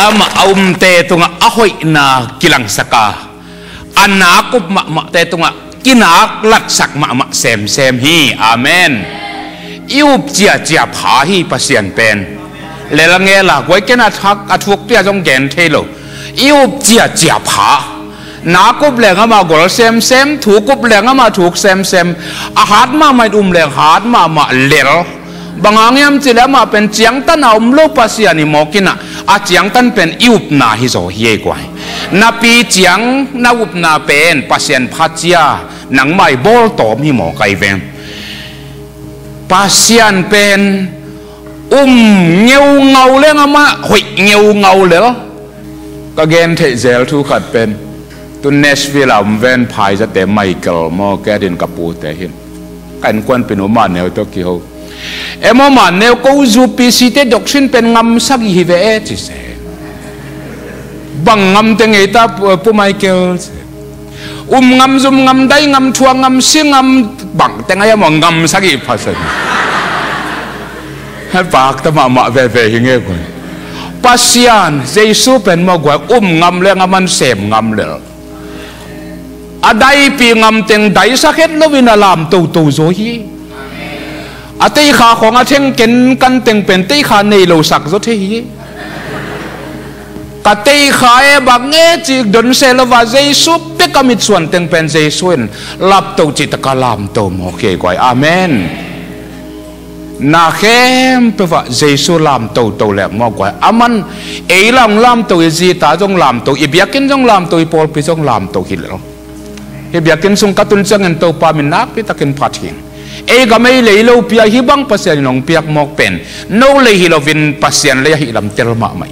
ama te tunga ahoy na kilang saka anakop ma te tunga kinak lat sak ma sem hi amen iup chia pha hi pasian pen le la nge la goi kena thak athuk tia jong gen thelo iup chia pha nakop le nga ma gol sem thukop le nga ma thuk sem a hat ma mai le hat ma lel bangangyam chile ma pen chiang tan lo pasian ni mokina a chiang tan pen iup na hi zo hi kwai na pi chiang na up na pen pasian phachia nang mai bol tom hi mo kai ven pasian pen ngeu ngau le ngama hoi ngeu ngau le ka gen the zel thu khat pen tu Nashville am ven phai za te Michael mo ka din kapu te hin kan kwan pen ma neu to ki ho emo ma neu ko zu pi si te doctrine pen ngam sak hi ve e chi se bang ngam te ngei ta pu Michael ngam zum ngam dai ngam thuang ngam sing ngam bang te ngai mo ngam sak hi phasan ha bak ta ma ve hi nge ko pasian jesu pen mo gwa ngam le ngaman sem ngam le adai pi ngam teng dai sakhet lovin alam to zo hi atei kha khong a theng ken kan teng pen tei kha nei lo sak zo the hi ka tei kha e bang nge chi don se lova jesu pe kamit suan teng pen jesuin lap to chi ta kalam to mo ke kwai amen na khem pe wa jesu lam to le mo kwai aman e lam to ji ta jong lam to i biakin jong lam to i pol pi jong lam to hi lo he biakin sung katun chang en to pa min nak pi takin phathin e gamai le lo pia hi bang pasian nong piak mok pen no le hi lovin pasian le hi lam tel ma mai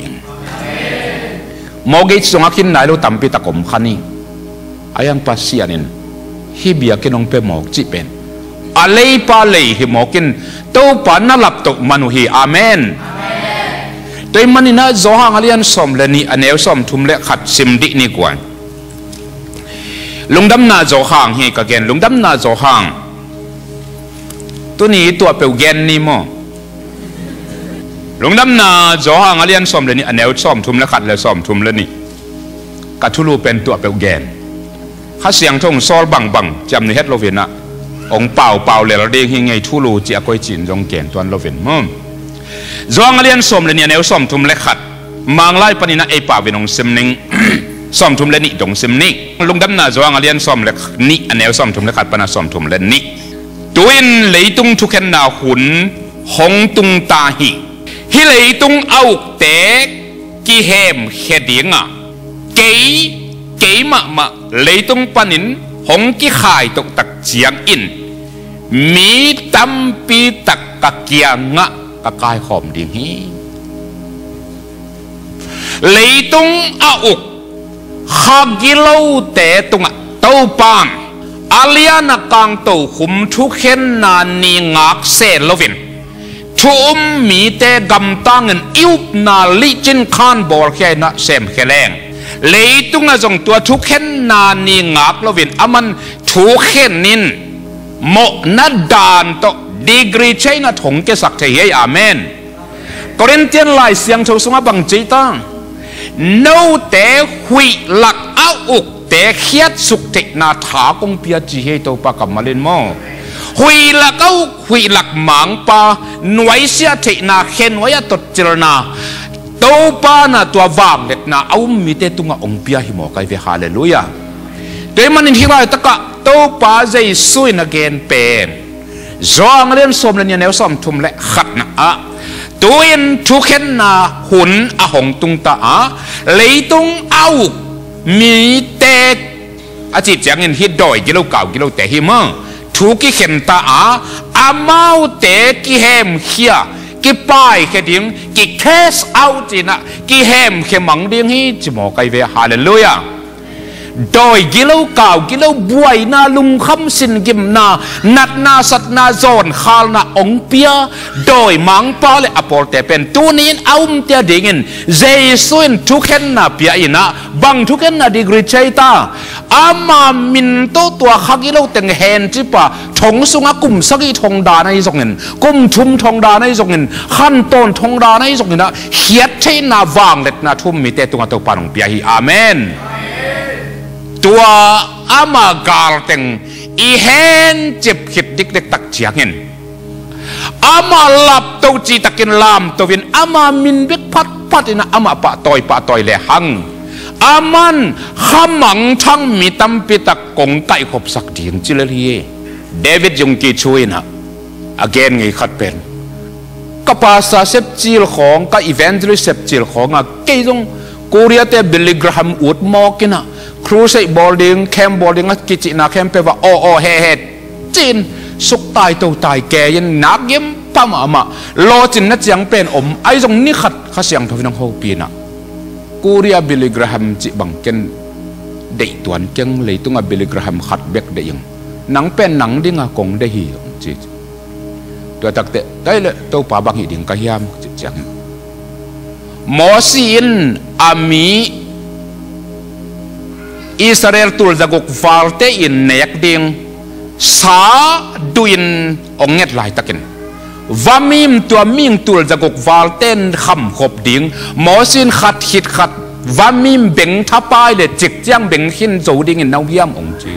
mogej sung akin nai lo tampi takom khani ayang pasianin hi biakin nong pe mok chi pen alei pa le hi mokin to pa na lap to manu hi amen toy manina zo hang alian som le ni aneu som thum le khat sim di ni kwan lungdam na zo hang hi ka gen lungdam na zo hang tu ni tua pe gen ni mo lungdam na zo hang alian som le ni aneu som thum le khat le som thum le ni ka thulu pen tua pe gen kha siang thong sol bang jam ni het lovinaองเป่าเลยเราเด้งยังไงทุลูจีอคอยจีนจงเก่งตัวเราเป็นมั่งจงเลียนสมเลยเนี่ยแนวสมทุมเล็กขัดมังไล่ปนินะไอป่าเป็นองซิมนิงสมทุมเลนิดงซิมนิงลุงดำนาจงเลียนสมเล็กนี่แนวสมทุมเล็กขัดปนะสมทุมเลนิตัวอินเลยตุงทุกแค่นาหุนหงตุงตาหิฮิเลยตุงเอาเตะกีเฮมเฮดิงอ่ะเก๋มาเลยตุงปนินหงกีขายตกตักเจียงอินมีตั้มปีตักกะเกียงะกะกายหอมดิ่งฮีเลยตุงอาอุกขากิโลเตตุงเต้าปามอาเลียนักกางเต้าขุมทุกเข็นนานีงักเซลวินทุมมีเตกำตังเงินอิวนาลิจินคานบอลแค่นะเซมแค่แรงเลยตุงจงตัวทุกเข็นนานีงักลวินอามันทุกเข็นนินโมนัดดานโตดีกรีใช้นัดหงเกสักเทียอาเมนกอรินเตียนไลเสียงโชว์สงบังจีตังโนเตหุยหลักเอาอุกเตเขียดสุกเทนาถากงเปียจีเฮโตปากกับมาเลนโมหุยหลักเอาหุยหลักหมางปาหน่วยเสียเทนาเข็นไว้ตดเจรนาโตปานาตัววางเด็กนาเอามีเตตุงองเปียหิโมไกเวฮาเลลูยาโดยมันที่ว่าตะกะโตปาใจสุยนักเกนเป็นจองเรียนสมเรียนแนวสมทุมและขัดนะอะตัวเองทุกเข็นนาหุนอะหงตุงตาเลยตุงเอามีเตกอาจิตจังเงินฮิดดอยกิโลเก่ากิโลแต่ฮิมทุกกิเข็นตาอามาเตกิเฮมเขียกิป้ายแค่ดิ้งกิเคสเอาจีนะกิเฮมแค่มังดิ้งฮีจิโมไกเวฮาเลลูยา โดยกิโลเก่ากิโลบวยนาลุงคำสินกิมนานัดนาสัตนาโซนขลนาองเปียโดยมังปาเลอปอลเตเป็นตูนินเอาเตียดิ่งเจสุนทุกเห็นนาเปียอินะบังทุกเห็นนาดิกริเชตาอามามินโตตัวขักิโลเต็งเฮนจิปะทงสุงกุมสกีทงดาในสงเงินกุมชุมทงดาในสงเงินขั้นต้นทงดาในสงเงินนะเขียดใช้นาวางเล็ดนาทุ่มมีแต่ตัวตัวปานองเปียฮีอาเมนตัวอามากาลเต็งอีเฮนจิบขิดดิกเด็กตักเจียงเงินอามาลับตัวจีตักินลามตัววินอามามินเบกพัดพัดอินะอามาปะตอยเลหังอามันขมังทั้งมีตั้มปิตะกงไก่ขบสักเดียงจิเลลีเดวิดยงกีช่วยนะ again ไงขัดเป็นก็ภาษาเซปจิลของก็อีเวนต์หรือเซปจิลของอ่ะเกี่ยงกูเรียกแต่บิลลี่กราฮัมอุดมอกินะครูใส่บอลดิ้งแคมบอลดิ้งอ่ะกิจินาแคมเปว่าโอเฮจีนสุกตายตัวตายแกยันนักเยี่ยมปั๊มอ่ะรอจินนัดยังเป็นไอ้ตรงนี้ขัดข้าเสียงทวีนังโฮปีนะกูเรียกบิลลี่กราฮัมจิบังเกนเด็กตัวนี้จังเลยต้องบิลลี่กราฮัมขัดเบกเดียงหนังเป็นหนังดิ้งอ่ะกงได้หีจีตัวตักเตะได้เลยตัวป่าบางหีดิ้งก็ยามจังมอสินอามีอิสราเอลตุลจะกกฟาลเตอินเนกดิ้งสาดุอินองเงตลายตะกินวามิมตัวมิงตุลจะกกฟาลเตนคำขบดิ้งมอสินขัดหิดขัดวามิมเบ่งทับไปเลยจิกจังเบ่งหินโจดิ้งอินนาวยามองจี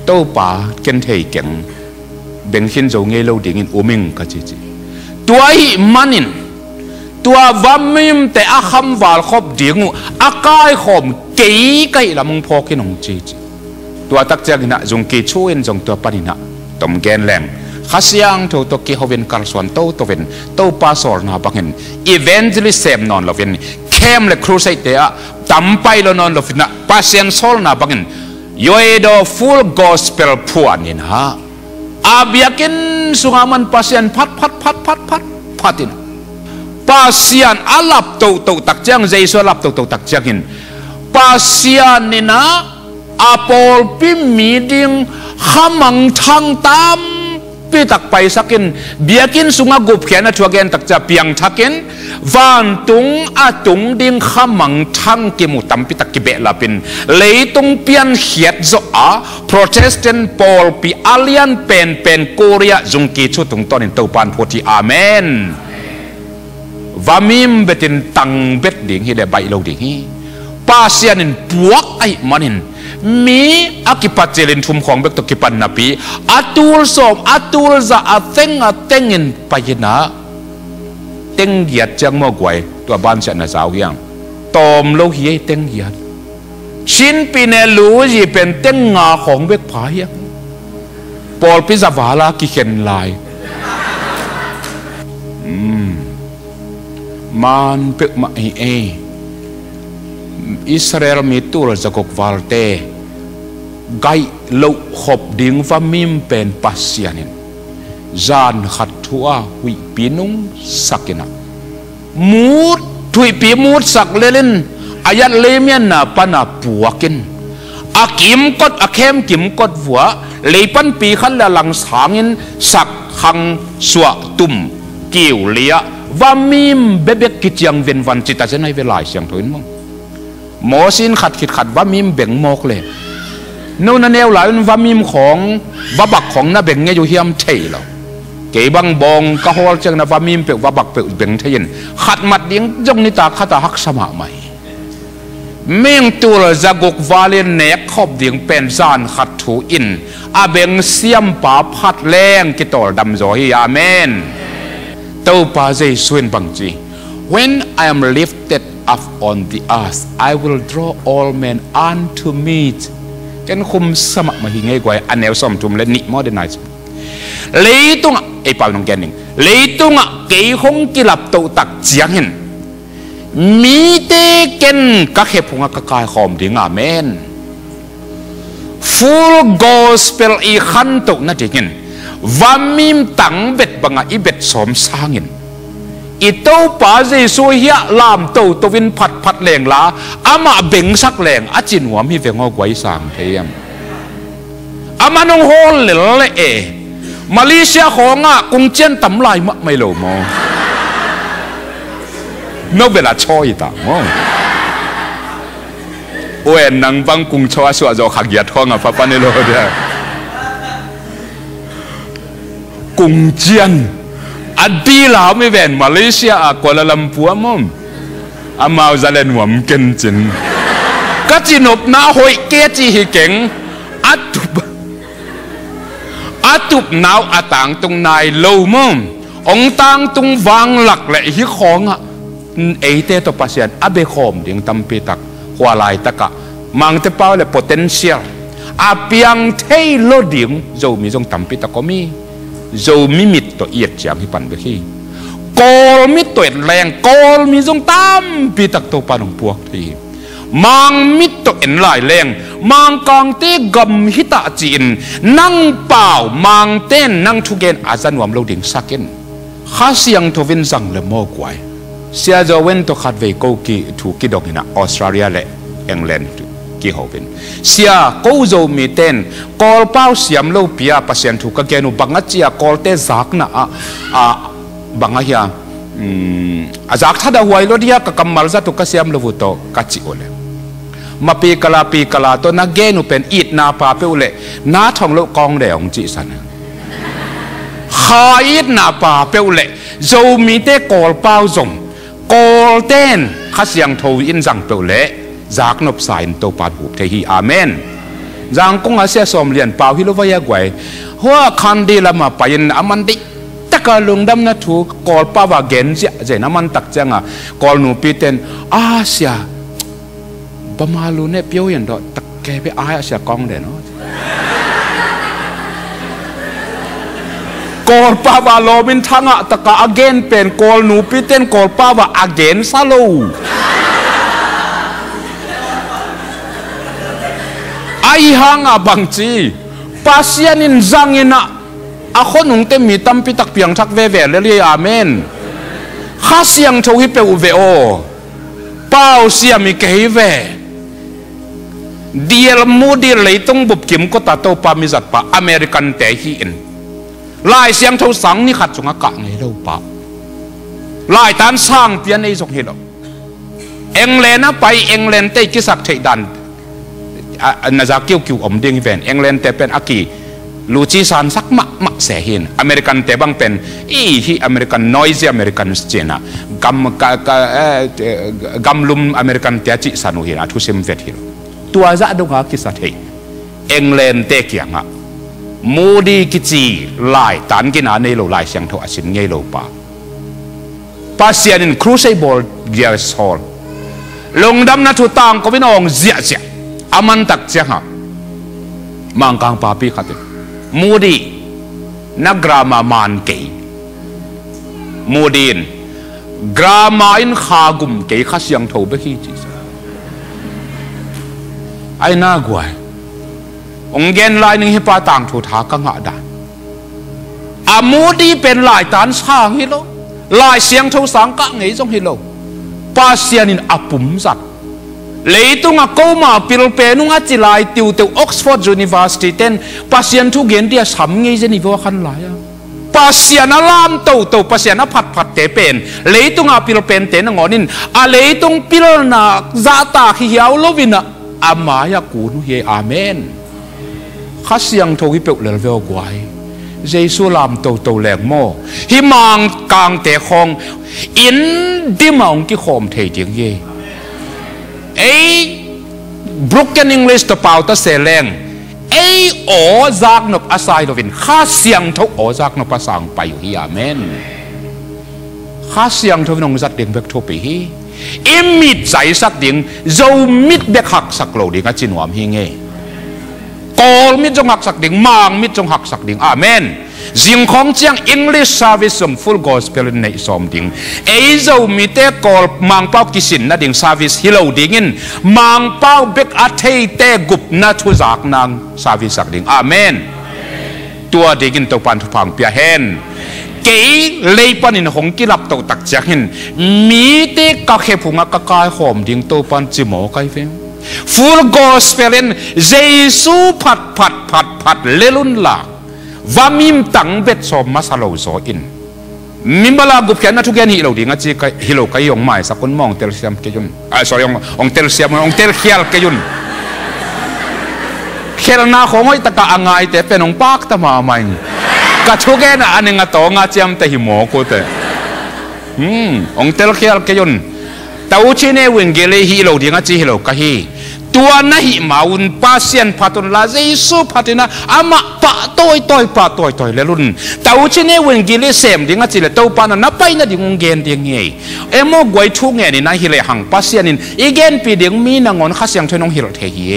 ตัวป่าเกนเทยเก่งเบ่งหินโจเงยโลดิ้งอินอุมิงก็จีตัวหิมันินตัววามิมแต่อาคำวาลขบดิ้งอากายขมเก๋ไก่ละมึงพอกินองจีตัวตักเจกินะจงกีช่วยจงตัวปนินะตมแกนแรงข้าเสียงตัวตัวกีเขาเป็นการสวนตัวเป็นตัวปาสอร์นาบังเห็นอีเวนต์ลิเซมนอนเราเป็นเข้มเลยครูใส่เตะตั้มไปแล้วนอนเราเป็นนะปาเซียนโซลนาบังเห็นย่อยดอฟูลกอสเปลพวนนี่นะอาเบียกินสุงามันปาเซียนพัดอินปาเซียนอาลับตัวตักเจงใจสลับตัวตักเจงินปาเซียนนี่นะอาปอลพิมีดิ้งขมังทางตามปีตักไปสักินเบียกินสุงากุบเขียนชัวเกนตักจะเปียงทักินวันตุงอาตุงดิ้งขมังทางกิมุตัมปีตักกิเบลาปินเลยตุงเปียนเขียดโซอาโปรเตสแตนต์ปอลปีอาเลียนเป็นโคเรียจงกีชุดตุงตอนินตัวปานโพธิอาเมนวามิมเบตินตังเบ็ดดิ่งฮีเดใบโลดิ่งฮีปาเซียนินปวกไอมันนินมีอากิปัจเจริญทุมของเบกตกิปันนาปีอัตุลสอบอัตุลจะอัเต็งอินไปนะเต็งเหยียดจังมอกไว้ตัวบ้านฉันน่ะสาวยังตอมโลหีเต็งเหยียดชินปีเนลูจีเป็นเต็งงาของเบกผายังปอลพิซาวาลากิเข็นลายมันเปิกมาอิสราเอลมีตัวจะกวาลเตไกลุขบดิ่งว่ามิมเป็นปัสยานินจานขัดทัววิปีนุงสักินะมูดถุยปีมูดสักเลลินอายัดเลเมียนนาปนาปัวกินอากิมกดอาเข้มกิมกดหัวเลยปันปีขันละหลังสางินสักขังสวะตุมกิวเลียว่ามิมเบบกิจยังเวนวันจิตาจะในเวลาเสียงถุยมั้งหมอสินขัดว่ามิมเบ่งมอกเลยนู่นนั่นเอวหลายว่ามิมของบักของน่าเบ่งเงี้ยอยู่เฮียมเทยเราเก๋บังบองก็ฮอลจังนะว่ามิมเปว่าบักเปเบ่งเทยินขัดมัดดิ้งจงนิตาขัดหักสมาใหม่เม่งตัวจะกกวาเลนเนกขอบดิ้งเป็นจานขัดถูอินอาเบ่งเสียมป่าพัดแรงกิตอลดำจอยอาเมนเต้าป่าใจส่วนบังจี When I am lifted up on the earth I will draw all men unto me กันคุมสมัครมาหิงไงกว่าอันแนวสมทุมและนิโมเดนไนซ์เลยตุงไอ้ป่าวน้องแกนิงเลยตุงเกี่ยคงกิลับตัวตักเจียงเห็นมีเตกันก็แค่พงกกายหอมดิ่งอาเมน Full Gospel อีขันตุนั่นเองว่ามิมตังเบ็ดบังอีเบ็ดสมสร้างเห็น อีโต้ป้าเจสุเฮียลามโตตวินพัดแรงลาอามาเบ่งสักแรงอาจินหัวมีเวงเอาไว้สั่งเทียมอามันงโฮลเลยมาเลเซียของกงเจียนตำลายมะไม่รู้มองนกเวลาช่อยต่างมองโอ้ยนังบังกุงชัวสัวจะขักยัดท้องป้านี่โลเดียกงเจียนอดีลาวไม่แวนมาเลเซียกัวลาลัมปัวมั่งอามาจะเล่นหัวมกันจินก็จินบน้าหอยเกจิฮิเก่งอัตุบนาวอาต่างตรงนายโลมั่งองต่างตรงวางหลักและฮิของเอเตตัวปัสยันอเบคอมดิ่งตั้มปีตักหัวลายตะกะมังเตเป้าเลย potential อาเปียงเทโลดิ่งจะมีตรงตั้มปีตักก็มีจะมีมิดตัวเอียดจางที่ปันไปที่กอลมิดตัวแรงกอลมีตรงตั้มปีตักตัวปันของพวกที่มังมิดตัวเอ็นลายแรงมังกางเตกำฮิตาจีนนั่งเปล่ามังเต้นนั่งทุกเกนอาจารย์วมเราดิ่งสักเกนข้าเสียงทวินสังเลโมกไว้เสียจะเว้นตัวขัดเวกูกีถูกกิดอกนะออสเตรเลียและอังกฤษกี่เขาเป็นเสียกูจะมีเต้นกอลเป้าเสียมเราเปียปัสยันถูกกเกนุบังอาจียกอลเตจักนะบังอาเฮียจักถ้าดาวไว้รถเดียกับกำมัลจะถูกกเสียมเราวุโตกัจจิโอเลมาปีกลาตัวนักเกนุเป็นอีดนาปาเปอุเลน้าทองโลกองเดองจีสันขาอีดนาปาเปอุเลจะมีเตกอลเป้าจงกอลเต้นข้าเสียงทวินจังเปอุเลจากนบสายตัวปาบุบเทฮีอาเมนจังกงอาเซียสมเลียนเปล่าฮิโลวายกวยหัวคันดีละมาไปยินอามันดิตะกาลุงดำนัทูกอลป้าวาเกนเจเจน้ำมันตักจังกอลนูปีเตนอาเซียบะมาลูเนเปียวยันดอตะแกไปอาเซียกองเดนกอลป้าวาโลบินทังตะกาอเกนเป็นกอลนูปีเตนกอลป้าวาอเกนซาโลไอฮังบังจีปัสยานินจังยินะอาคนนุ่งเต็มมีตั้มปิตักเปียงทักเวเวเลลีอาเมนข้าเสียงโชฮิเปอุเวโอเป้าเสียมีเกฮิเวเดียลมูดีเลยต้องบุบกิมก็ตัดตัวปามิจัดปะอเมริกันแต่ฮีอินลายเสียงเท่าสังนี่ขัดจงอากาศไงเราปะลายตานสร้างเปียนไอจงเฮโลเอ็งเลนะไปเอ็งเลนเตกิสักเทดันน่าจะเกี่ยวอมดิ่งเป็นอังกฤษแต่เป็นอากีลูจิสันสักมะเสียหินอเมริกันแต่บางเป็นที่อเมริกันนอยซ์อเมริกันสเจนะกำลุมอเมริกันเตจิสันุหินทุสิมเวทิลตัวจะดูหากิสัตย์อังกฤษเตกียงะมูดีกิจีลายตันกินาในโลลายเสียงทว่าสินเงยโลปาปัสยานินครูเซบอลเกียร์สอลลงดำนัทุตังก็วินองเจียอามันตักเจ้ามังกังปาปีขัดมูดีนักกรามามันเกยมูดีนกรามาอินขากุมเกยข้าเสียงทูเบคีจีไอ้น่ากลัวองเกนลายหนึ่งให้ปาต่างถูทากังหาดาอามูดีเป็นลายตานสร้างฮิโลลายเสียงทูสังกังไงจงฮิโลปาเสียนินอปุ่มสัตเลยตุงกูมาพิลเปนุงอาจิลายติวติวออกซฟอร์ดยูนิเวอร์ซิตี้เต็นปัสยันทุกเย็นเดียสัมเงยเจนิวขันหลายปัสยันลามโตปัสยันผัดเตเป็นเลยตุงอาพิลเปนเต็นงอนินอาเลยตุงพิลนาซาตาฮิยาวโลวินะอามายากูนุเฮอาเมนข้าเสียงทวิเปเลเวลกวยเจสุลามโตแหลกโมฮิมังกางเตคองอินดิมังกิโคมเทจิงเยbroken English ตัวเปล่าตัวเสลงโอจากนบอาศัยนวินข้าเสียงทุกโอจากนบภาษาไปอยู่ที่อาเมนข้าเสียงทุกนงจัดดิ่งเบกทุบไปฮีมิดใจสักดิ่งจะมิดเบกหักสักโลดิ่งจินวามฮิงเงกอลมิดจงหักสักดิ่งมังมิดจงหักสักดิ่งอาเมนจิงของเจียง English service ส่ง full gospel ในสมดิ่งจะมีแต่กอลมังเป้ากิสินนะดิ่ง service ฮิโลดิ่งินมังเป้าเบกอาเทเตกุบนะทุจากนาง service สักดิ่งอาเมนตัวดิ่งินตัวปันทุพังเปียเฮน เก๋เลยปันอินหงกิรับตัวตักจักหินมีเด็กก็แค่พุงก็กายหอมดิ่งตัวปันจิโมไกเฟงฟูลกอสเปลนเยซูผัดเลลุนลาวามิมตังเบ็ดสมมาสโลโซอินมิมบลากุบแค่นั้นทุกอย่างฮิโลดิ่งอ่ะจีฮิโลกายองไม่สักคนมองเตลเซียมเกยุนsorry องเตลเซียมองเตลเคียลเกยุนเขียนหน้าของไอ้ตะกะอ่างไงแต่เป็นองปากตะมาไม่กัดทุกแกน่ะอันนึงอ่ะตัวงาเจียมแต่หิมโมกูแต่องเตลเคียลเกยุนแต่อุชิเนวิงเกลีฮิโลดิ่งอ่ะจีฮิโลกะฮีตัวนั่นหิมาอุนปาเซียนพัตุนลาเจสุพัตินะอามาปะตัวเลลุนแต่อุชิเนวิงเกลีเซมดิ่งอ่ะจีเลตัวปานะนับไปนะดิ่งงเกนดิ่งเงี้ยเอ็มโมกวยทุกเงี้ยนี่นะฮิเลหังปาเซียนินอีเกนปีดิ่งมีนางอนข้าเสียงเทนองฮิโลเทีย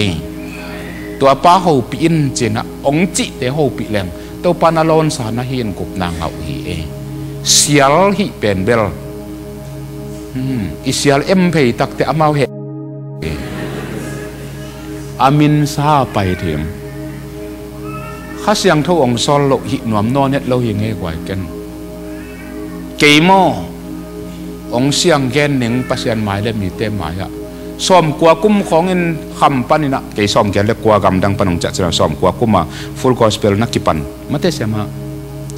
ตัวป้าหูปีอินเจนะองจิเตหูปีแรงตัวปานาลอนสานะฮินกุบนางเอาฮีเอเสียลฮิเป็นเบลอิเสียลเอ็มเพย์ตักเตอมาเฮอามินซาไปเถียมข้าเสียงเท่าองซอลโลหิหนวมนอนเน็ตเราหิงเงกว่ากันเกยโมองเสียงแกนหนึ่งปัสยันหมายและมีเต็มหมายอะซ้อมกว่ากุ้มของเงินคำปันนี่นะเกยซ้อมแกนเล็กกว่ากำดังปนองจัดจะซ้อมกว่ากุ้มมาฟูลกอสเปลนักกิปันมาเตเสียมา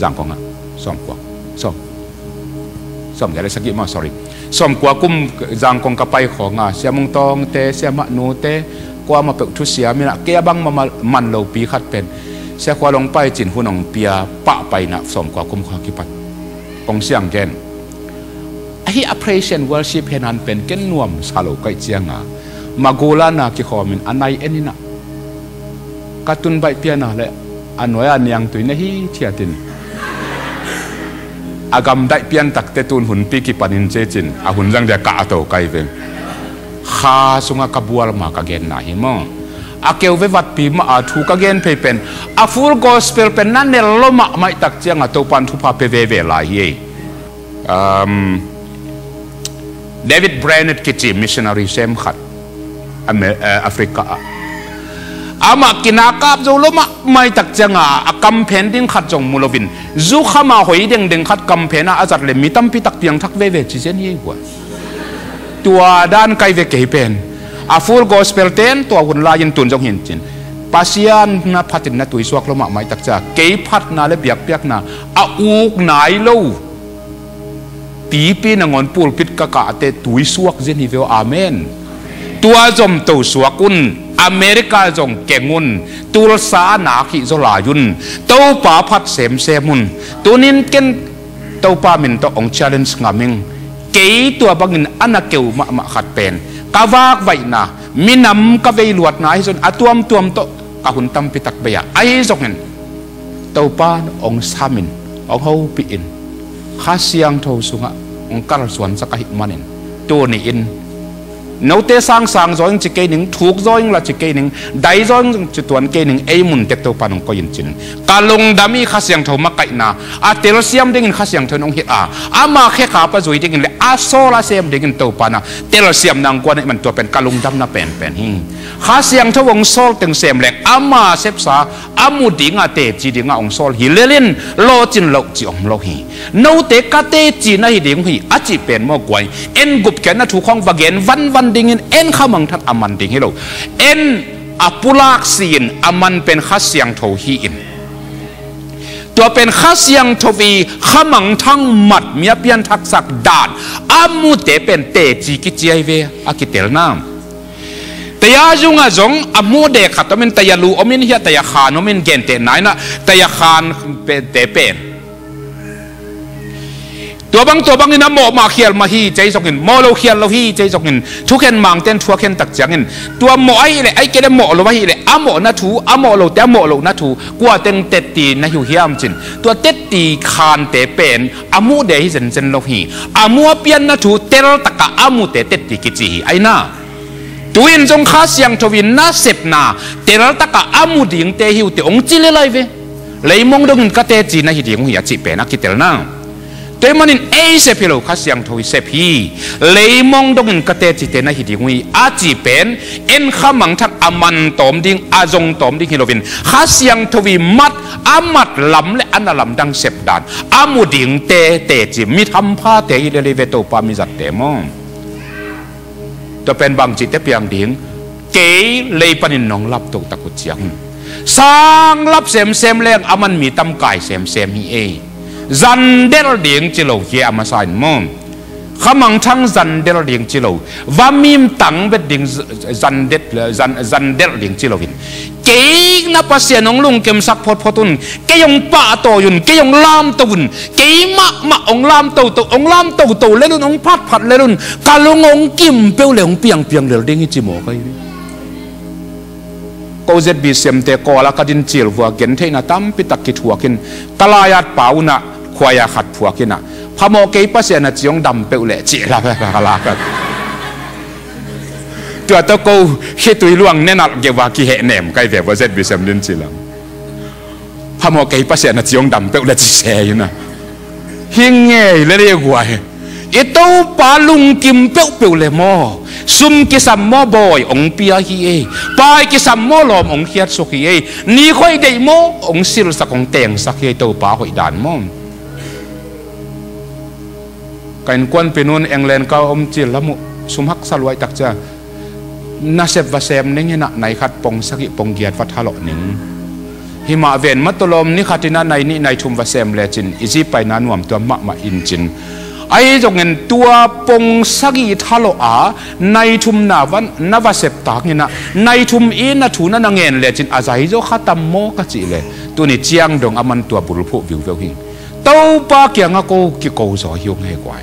จางกองอะซ้อมกว่าซ้อมแกนเล็กสักกี่มา sorry ซ้อมกว่ากุ้มจางกองกระไปของอะเสียมุงตองเตเสียมะนูเตกว่ามาเปิดทุเสียมีนะเกียบังมามันเราปีขัดเป็นเสียกว่าลงไปจินหุ่นองเปียปะไปนะซ้อมกว่ากุ้มของกิปันองเสียงแกนไอ้ appreciation worship เห็นอันเป็นเกนนวมสาโลกัยเจียงอ่ะมาโกลานาคิขอมินอันไหนเอ็นี่นะการ์ตูนใบเปียนะเลยอันน้อยอันยังตัวนี้ฮีเทียตินอากำได้เปียนตักเตตุนหุ่นปีกิปันินเจจินอาหุ่นจังเดียกะโตไกเวงข้าสุงกบัวมากะเกนนะฮิมองอาเกวเววัดปีมาอาทูกะเกนเพเป็นอาฟูลกอสเปลเป็นนั่นเนลมาไม่ตักเจียงอาตัวปันทุพาเปเวเวลาเยเดวิดแบรนด์กิจิมิชชันนารีเซมขัดแอฟริกาอามากินากาบโจลมาไม่ตักจังอาคัมเพนดิ้งขัดจงมูลวินจูขามาหอยดิ้งขัดคัมเพนอาจัดเลยมีตั้มพิตักเปียงทักเวเวจิเจนยี่กว่าตัวด้านไกเวเกย์เป็นอาฟูลกอสเปลเทนตัวหุ่นลายินตุนจงเห็นจินปัสยานนาพัตินนาตุยสวกลมาไม่ตักจักเกย์พัดนาเลเบียกเปียกนาอาอูกนายโลปีนังอนปูลปิดกะกะเตตุยสวกเจนิเวลอาเมนตัวจมตัวสวกุนอเมริกาจงเก่งุนตุลสานาคิโซลายุนตัวป่าพัดเสมเสมุนตัวนินเกนตัวป่ามินตัวอง challenge งามิงเกยตัวบังินอันนักเกี่ยวมาขัดเป็นกาวากไว้นะมินำกะเวลวดนะให้จนอตัวมตัวมโตกะหุนตัมปิตักเบียไอ้จงเห็นตัวป่าองสามินองเขาปีอินข้าเสียงโทสุงะองค์การส่วนสักหิตมันเองตัวนี้อินโนเตสังจอยจิเกนิงถูกจอยละจิเกนิงได้จอยจิตวันเกนิงไอมุนเต็กตัวปานองก็ยินจินกาลงดามีข้าเสียงโทมักไก่นาอาเตลเซียมดิ่งข้าเสียงโทนองฮิตอามาแค่ขาปะจุยดิ่งเลยอาโซลาเซียมดิ่งตัวปานะเตลเซียมนางกวนมันตัวเป็นกาลงดำน่ะเป็นหิงข้าเสียงโทวงโซลตึงเซมแหลกอามาเซฟซาอามูดิ่งอาเตจีดิ่งองโซลฮิเลลินโลจินโลจิองโลฮีโนเตกาเตจีน่ะฮิดิ่งฮีอาจิเป็นมอกวยเอ็นกุบแกน่ะถูกของวาเกนวันดิ่งเอ็นข้ามังทัดอามันดิ่งให้เราเอ็นอปุลักษีนอามันเป็นข้าเสียงโทฮีอินตัวเป็นข้าเสียงโทวีข้ามังทั้งหมัดมีเพียนทักษะดานอามูเตเป็นเตจีกิจเวอากิเตลนามแต่ยาจุงอาจงอามูเดขัดตัวเป็นแต่ยาลูอมินเฮียแต่ยาขานอมินเกนเตไหนนะแต่ยาขานเป็นเตเป็นตัวบางนี่นะหมอมาเขียนมาฮีใจสกินหมอเราเขียนเราฮีใจสกินทุกเห็นมังเต้นทัวเห็นตักจังเงินตัวหมอไอ้เลยไอ้เกลหมอเราว่าฮีเลยหมอนะทูหมอเราแต่หมอเรานะทูกว่าเต็งเตตีนะหิวเฮียมจินตัวเตตีคานเตเป็นมูเดฮิเซนเราฮีมูเปียนนะทูเตลตะกะมูเตตีกิจิไอ้น่าตัวอินจงข้าเสียงทวินน่าเสพน่าเตลตะกะมูดิ่งเตหิวเตองจิเลไลเวเลยมองดงกะเตจีนะฮิดิ่งหิยาจิเป็นนักกิเตลน่าตัวมันเอเซพิโลข้าเสียงทวิเซพีเลยมองดงกะเตจิเตนะฮิดิ่งหิอาจิเป็นเอ็นข้ามังทักอามันตอมดิ่งอาจงตอมดิ่งฮิโลวินข้าเสียงทวิมัด อามัดลำและอันลำดังเสพดานอามุดิ่งเตจิมีทำผ้าเตอิเลเวโตปามิจัดเตมองตัวเป็นบางจิตเปียงดิ่งเกยเลยปนินนองรับตัวตะกุเจียงสร้างรับเสมแรงอามันมีตำกายเสมฮีเอจันเดลดิ่งจิโลเฮียอามาสายมองขมังทั้งจันเดลดิ่งจิโลวามิมตังเบ็ดดิ่งจันเดลดิ่งจิโลวินเกยนับภาษาน้องลุงเก็มสักพอตุนเกยงป่าโตยุนเกยงลามตุนเกยมะองลามโตองลามโตเลรุนองพัดเลรุนกาลงองกิมเปียวเหลงเปียงเลดิ่งจิโมกายก็จะบีเซมเตกอลากดินจิลวัวเกนเทน่าตั้มปิตักกิทัวกินตลายัดป่าวน่ะควายขัดผัวกินน่ะพโมเกยภาษาน่ะจียงดำเปียวเหลจิลาแบบอะไรกันตัวตะกูเฮตุยลวงเนนักเกว่ากิเหเนมใครแบบว่าเซตบิสมดินสิลังพโมเกยภาษาหน้าจียงดำเปล่าจิเสียอยู่นะหิงเงยเลยเรียกว่าอีตัวปาลุงกิมเปล่าเลยมอซุ่มกิสัมมอบอยองเปียฮีเอปายกิสัมมอลอมองเฮียสุขีเอนี่ค่อยได้มอองซิลสักองเตงสักเฮตัวปาหอยด่านมอการกวนไปนู่นเอ็งแลนด์ก็อมจิลละมุสุมฮักสลวยตักจ้าน่าเสพว่าเซมนี่ไงนะในขัดปงสักิปงเกียรติวัฒน์หลอกหนิงหิมะเวนมัตตลมนี่ขัดที่นั่นในนี่ในชุมว่าเซมเลจินอิจิไปนั้นวมตัวมะอินจินไอ้จงเงินตัวปงสักิทะโลอาในชุมนาวันนวเสพตากนี่นะในชุมอีนถูนั่นเงินเลจินอาศัยโจขัดตำโมกจิเลตัวนี้เจียงดงอามันตัวบุรุษวิวหิงเต้าปาเกียงก็กิโกซอหิวให้กว่า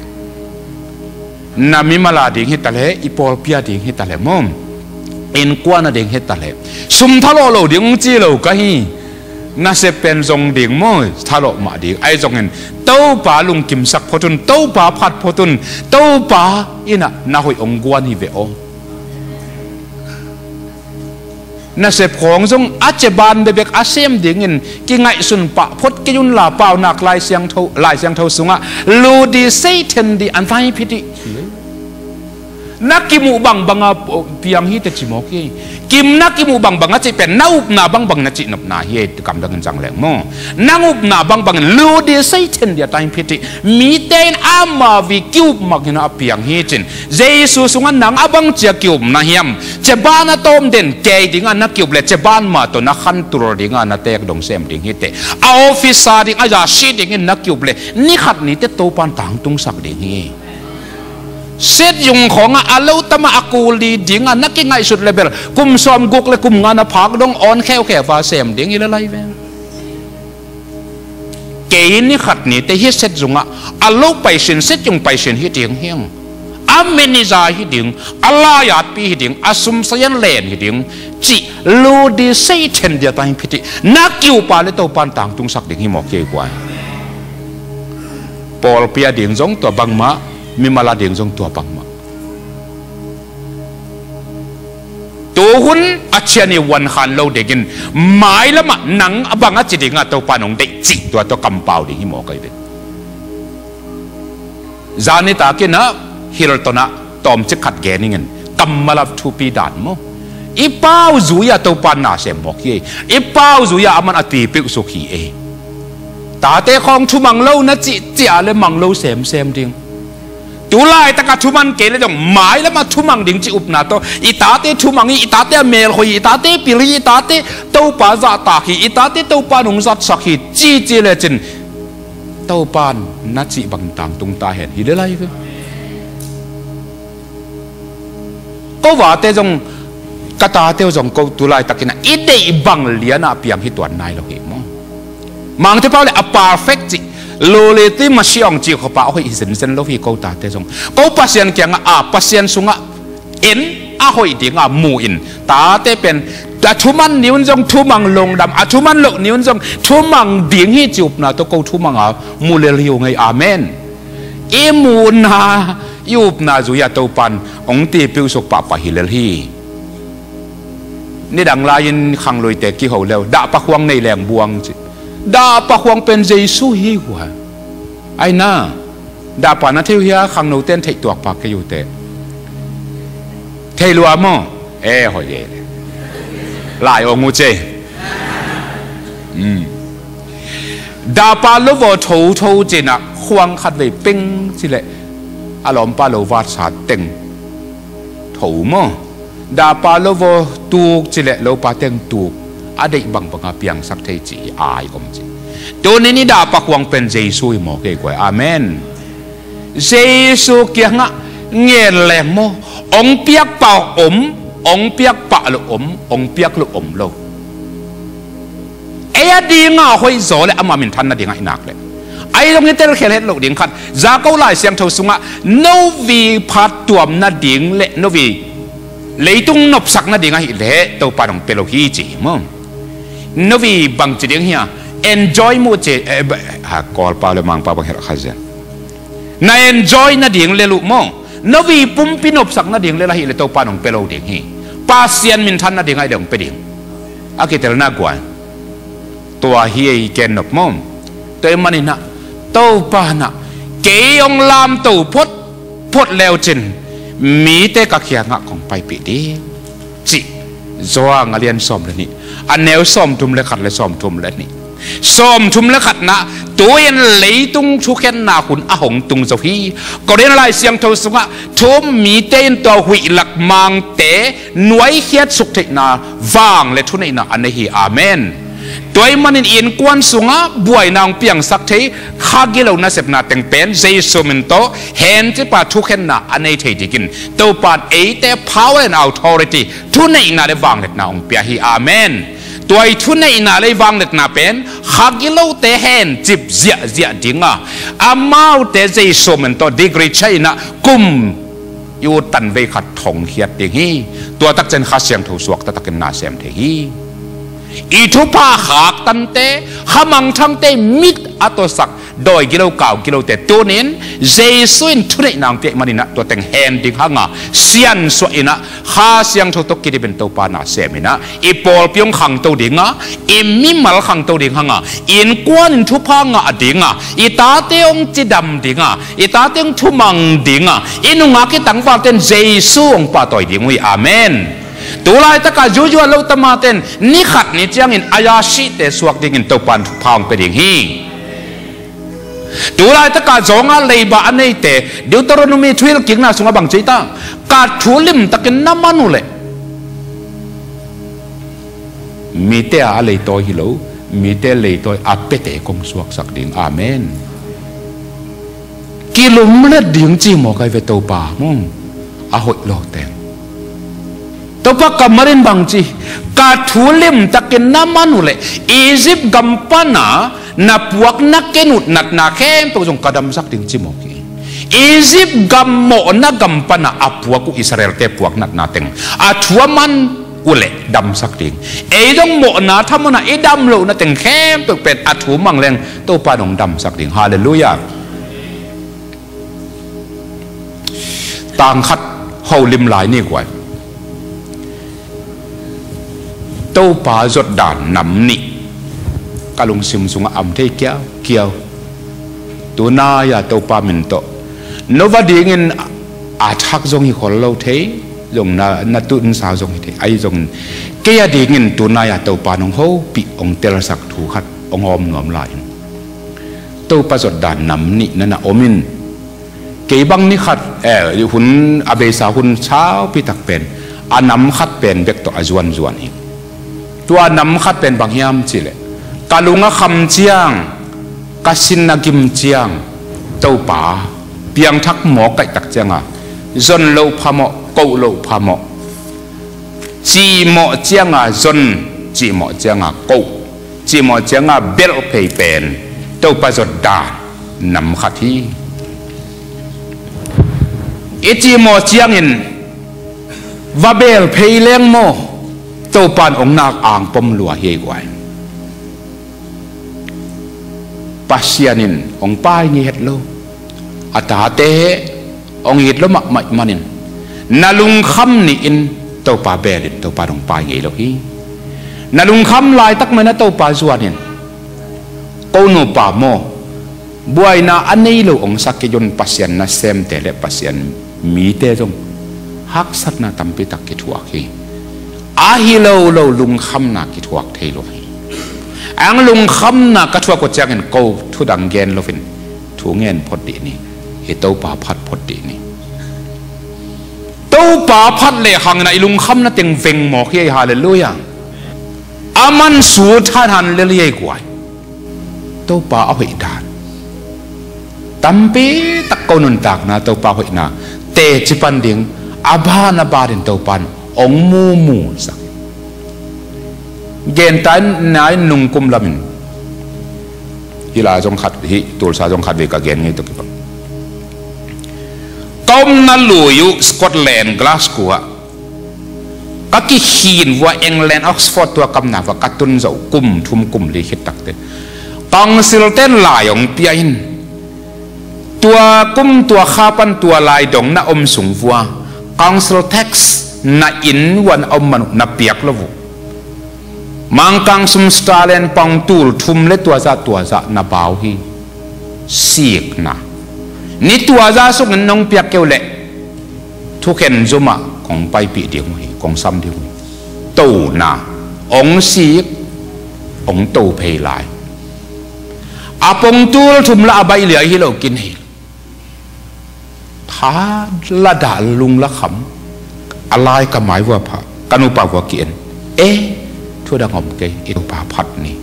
นามิมาลาดิ่งฮิตาเลอีปอลเปียดิ่งฮิตาเลมอมเอ็นกวนดิ่งฮิตาเลสุมทะโลโลดิ่งจีโลก็ฮีน่าเสเป็นจงดิ่งมอทะโลมาดิ่งไอจงเห็นเต้าป่าลุงกิมสักพอตุนเต้าป่าพัดพอตุนเต้าป่าอินะน่าหอยองกวนฮิเวโอน่าเสพของจงอาเจบานเบกอาเซมดิ่งเงินกิไงสุนปะพดกิยุนลาเปล่านักลายเสียงเท่าสุงะลูดีเซเทนดีอันไฟพิธีนักกิมูบังเพียงฮิตจิโมกีกิมนักกิมูบังจิเป็นนาอุบนาบังนัจินบนาเฮตกำดังจังแหลงโมนาอุบนาบังลูดีเซเทนเดียตายพิธีมีเตนอามาวิกิวมักนาเพียงฮิจินเจสุสุงะนังอบังเจียกิวนาเฮียมเจบานาโตมเด่นเกยดิ่งนักกิวเลเจบานมาตัวนักขันตุรดิ่งนักเตกดงเซมดิ่งฮิตออฟฟิศดิ่งอาจารย์ชีดิ่งนักกิวเลนี่ขัดนี่เตโตปันต่างตุงสักดิ่งฮีเสร็จยุงของอาลูตมาอากูลีดิ่งนักกินไงสุดเลเบลกุมซ้อมกุกเลยกุมงานพักดงอ่อนแค่ฟ้าเสมดิ่งอีละไรเว้ยเกยนี่ขัดนี่แต่ฮิเสร็จยุงอาลูไปเส้นเสร็จยุงไปเส้นฮิดิ่งเฮียงอาเมนิจาฮิดิ่งอัลลาหยาดปีฮิดิ่งอาสุมสยันเลนฮิดิ่งจีลูดีเซเทนเดียตายพิธีนักกิวปาเลโตปันต่างตุงสักดิ่งฮิหมอกเกยกว่าปอลเปียดิ่งจงตัวบังมามีมาลาเดียงจงตัวบังมาตัวหุ่นอาเชียนี่วันขันเราเด็กินหมายละมาหนังบังอาจิตงาตัวปานองเด็กจิตัวกำเปล่าดิ่งหิมอกไอเด็กจานิตากินนะฮิลตนะตอมจะขัดแกนี่เงินกำมาลาทูปีดานโมอีเป้าจุยาตัวปานนาเสมบอกเย่อีเป้าจุยามันอติปิกสุขีเอตาเตะของทุมังเล่านะจิอาเลมังเล่าเสมดิ่งตุลายตะกัทุมันเกลจงหมายแล้วมาทุมังดิ่งจิอุปนาโตอิตาเตทุมังอิตาเตเมลหอยอิตาเตปิลีอิตาเตเต้าปาซาตาขีอิตาเตเต้าปานุงซัดสักขีจีเลจินเต้าปานนัจิบังตามตุงตาเห็นฮิเลไลก็ว่าเตจงกตาเตจงก็ตุลายตะกินะอิเดอิบังเลียนาเปียงฮิตัวนายเราเห็นมั้งมังเทพาเลยอปาร์เฟกจิโลเลติมาชิองจีขปะหอยเซนโลฟีกูตาเตจงกูปัสยันเกียงปัสยันสุงเอ็นหอยดิ่งมูอินตาเตเป็นแต่ทุมันนิ้วจงทุมังลงดำทุมันลกนิ้วจงทุมังดิ่งให้จูบนะตัวกูทุมังมูเลลิวไงอาเมนมูนายูบนาจุยาตัวปันองตีปิวสุกปะปะฮิเลลีนี่ดังลายินขังลอยเตกี้เขาเร็วด่าปะควงในแหลงบวงด่าปะควงเป็นเยซูฮิวะไอ้น่าด่าปานาเทียขังโนเต้นเทตัวปากอยู่เตเทลัวมอหอยเย่ลายองงูเจ ดาปาโลวอทูจีน่ะควงขัดไว้ปิ้งสิเลยอารมณ์ปาโลวาสาเต็งถูมั้งดาปาโลวอตูกสิเลยโลปาเต็งตูกอะได้บังบังเปียงสักเทจีอายอมจีตัวนี้นี่ดาปะควงเป็นเยซูหมอเกยกว่าอาเมนเยซูเกียงะเงี้ยแหลมองเปียกเป่าองเปียกปะลุองเปียกลุโลเอ้ยดีงาหอยโซเลยอามามินทันน่ะดีงาอินักเลยไอ้ตรงนี้เตลเคเลตลุดิ่งขัดจากเขาไล่เสียงทูสุงะโนวีพัดตัวมน่ะดิ่งเละโนวีเลยตุ้งนบสักน่ะดิ่งไอ้เละตัวปานองเปโลฮีจีมั้งโนวีบังจีดิ่งเฮีย enjoy มูเจหากอลปาเลมังปาบังเฮรขัดเจนน่า enjoy น่ะดิ่งเลยลุมั้งโนวีปุ่มปินบสักน่ะดิ่งเลยละฮีเลยตัวปานองเปโลดิ่งฮีปาเซียนมินทันน่ะดิ่งไอ้เด็กเป็นดิ่งอากิเตลน่ากวนตัวเฮียเกนนบมั้งตัวมันนี่นะตัวปานะเกยองลามตัวพดแล้วจินมีแต่กักเขียงของไปปีดีจิจวงเรียนสอมเลยนี่อันแนวสอมทุ่มเลยขัดเลยสอมทุ่มเลยนี่สอมทุ่มเลยขัดนะตัวเองเลยตุงชุกแค่นาคุณอาหงตุงเจ้าฮีก็เรียนอะไรเสียงโทสุงะทุ่มมีแต่ตัวหุยหลักมังเตะหน่วยเขียดสุกเทนาวางเลยทุนในนะอันนี้อาเมนตัวมันอินกวนสุงะบวยนางเปียงสักทีข้ากิโลน่าเสพนาเต็งเป็นเจสุมินโตเห็นที่ป่าทุกเห็นนะอันนี้เทดิกินตัวป่าเอเต power and authority ทุนในนาเลวังเล็ดนาองเปียฮีอาเมนตัวทุนในนาเลวังเล็ดนาเป็นข้ากิโลเตเห็นจิบเจียดิงะอามาเตเจสุมินโตดีกรีใช่นะกุมอยู่ตันเวขัดทงเขียดดิฮีตัวตักเจนข้าเสียงถูสวกตักเกนนาเสียมเทฮีอีทุพาหากตันเตขมังทั้งเตมิดอัตสักโดยกิโลเก่ากิโลเตตัวนี้เจสุนทุเรนางเตมันนี่นะตัวแต่งแฮนดิ้งหางาเสียนสวยนะข้าเสียงทุกกิริเป็นตัวปานาเสมินะอีปอลพิงขังตัวดิ้งอ่ะอีมิมัลขังตัวดิ้งหางาอินกวนทุพางาดิ้งอ่ะอีตาเตองจิดำดิ้งอ่ะอีตาเตองทุมังดิ้งอ่ะอินุงาคิตังฟาเตนเจสุองปาตัวดิ้งวิอาเมนตัวลายตะกาจูจูเราตมาเต็นนิขัดนิจยังอินอายาชิเตสวกดิ่งอินตัวปันพาวไปดิ่งฮีตัวลายตะกาจงอาเลยบะอันนี้เตเดี๋ยวตรนุมีทวิลกิ่งน่าสงบังใจตั้งกาทุลิมตะกินน้ำมันเลยมีเตะอะไรตัวฮิโลมีเตะเลยตัวอัปเปเตกงสวกสักดิ่งอาเมนกิโลเมตรดิ่งจีหมอกไอเวตัวป่ามุ่งอาหดโลเตงตัวพักกำมาเรียนบางจีกาทุลิมตะกินน้ำมันเลยอียิปต์กำปนานับวักนักเกนุดนักนาเข้มตัวจงกระดำสักถึงจิโมกีอียิปต์กำโมนักกำปนาอับวักอิสราเอลเตปวักนักนาเต็งอาทัวมันอุเลดำสักถึงเอดงโมนาทำมันเอดำโลนักเต็งเข้มตัวเป็ดอาทัวมังแรงตัวปานองดำสักถึงฮาเลลูยาต่างคัดเฮาลิมลายนี่กว่าตัวป่าจดด่านนำนี่กาลงซิมสุงอัมเทเกียวตัวนายาตัวป่ามินโตโนวาดีเงินอาชักจงฮิคนเราเทจงนาตุนสาวจงฮิเทไอจงเกียดีเงินตัวนายาตัวป่านองโฮปีองเตลสักถูขัดองอมหนอมลายตัวป่าจดด่านนำนี่นั่นนะอมินเกี่ยบังนี่ขัดหุ่นอาเบสาหุ่นเช้าพิตักเป็นอันนำขัดเป็นเบกตัวอจวนอีกตัวนำขัดเป็นบางยามจิเลกาลุงะคำเจียงกาสินนากิมเจียงเต้าป่าเปียงทักหมอไก่ตักเจียงอ่ะจนโลพามอเกาโลพามอจีหมอเจียงอ่ะจนจีหมอเจียงอ่ะเกาจีหมอเจียงอ่ะเบลเพย์เป็นเต้าป่าจดดานำขัดที่จีหมอเจียงอินว่าเบลเพย์เลี้ยงโมตัวปานองนักอ่างปมหลัวเฮกไว้ปัสยานินองป้ายนี่เห็ดโลอัตาเตองเห็ดโลมักมันินนาลุงคำนี่อินตัวปาเบลินตัวปานองป้ายไงโลฮีนาลุงคำลายตักมันนะตัวปาจวนินโกโนปาโมบวยนาอันนี้โลองสักยนปัสยันนะเซมเตเลปัสยันมีเตจงฮักสักนาตัมปิตักกิทวกฮีอาฮิโลลุงคำนากิทวกเทโลฮี อังลุงคำน่ะกระทัวกดจังเงินกูทุดังเกนโลฟินถูเงินพอดีนี่ไอเต้าป่าพัดพอดีนี่เต้าป่าพัดเลยหังในลุงคำน่ะเต็งเวงหมอกยัยฮาเลลูยาอามันสูดท่าหันเลี้ยกว่าเต้าป่าเอาไปด่านตั้มปีตะโกนุนตากนะเต้าป่าไปนะเตจิปันดิ่งอาบานาบารินเต้าปันองมูสักเกณฑ์ตันนายนุ่งกุมลามินฮิลาจงขัดฮิตัวซาจงขัดเวกเกณฑ์นี้ตัวกี่ปะก้มนั่นลุยอยู่สกอตแลนด์กลาสโกวก็กี่หินว่าอังกฤษออกซฟอร์ดตัวกำนับว่ากัตุนจะกุมทุ่มกุมลิขิตตักเตกองสิลเต้นลายองเปียนตัวกุมตัวข้าปันตัวลายดงน่าอมสูงวัวกองสิลเท็กซ์น่าอินวันอมมนุษย์น่าเปียกละวุมังกังสมสตาเลนปองตูลทุ่มเล็ตัวจะน่าเบาฮีเสียกนะนี่ตัวจะสุกน้องเปียกเกลเล่ทุกเห็นจุมาของไปปีเดียวฮีของซ้ำเดียวตูนะองเสียกองตูเพลายอาปองตูลทุ่มละใบเหลือฮีเรากินฮีท้าละด่าลุงละขำอะไรก็หมายว่าพระกันุปาวเกียนทั่วดังอมเกยอิปาพัดนี่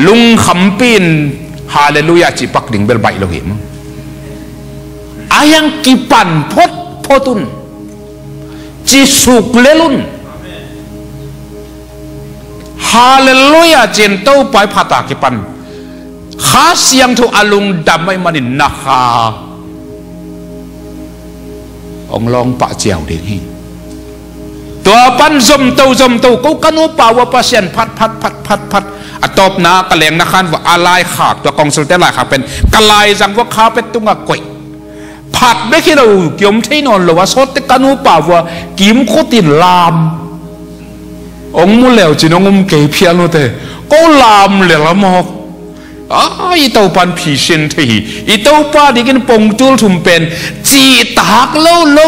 ลุงขำปีนฮาเลลูยาจิปักดิ่งเบลใบเราเห็นมั้งอายังกิปันพดพตุนจิสุกเลลุนฮาเลลูยาเจนเต้าไปพัตากิปันข้าเสียงทุอาลุงดำไม่มานินนาคาองลองปะเจียวเด็กฮีตัวปันจมเต้ากูกันูป่าวปัสยันพัดอัตบนากระเลงนักขันว่าอะไรขาดตัวกองสุลเตลายขาเป็นกระลายจังว่าข้าเป็นตุงกวยผัดไม่คิดเราเกี่ยมที่นอนหรือว่าสดแต่กันูป่าวกิมโคติลามองมุเลวจีนองมเกยเพียโนเตก็ลามเลยละมอกอีเต้าปันผีเชนทีอีเต้าป้าดิกินปงจูลทุ่มเป็นจีตากเล่า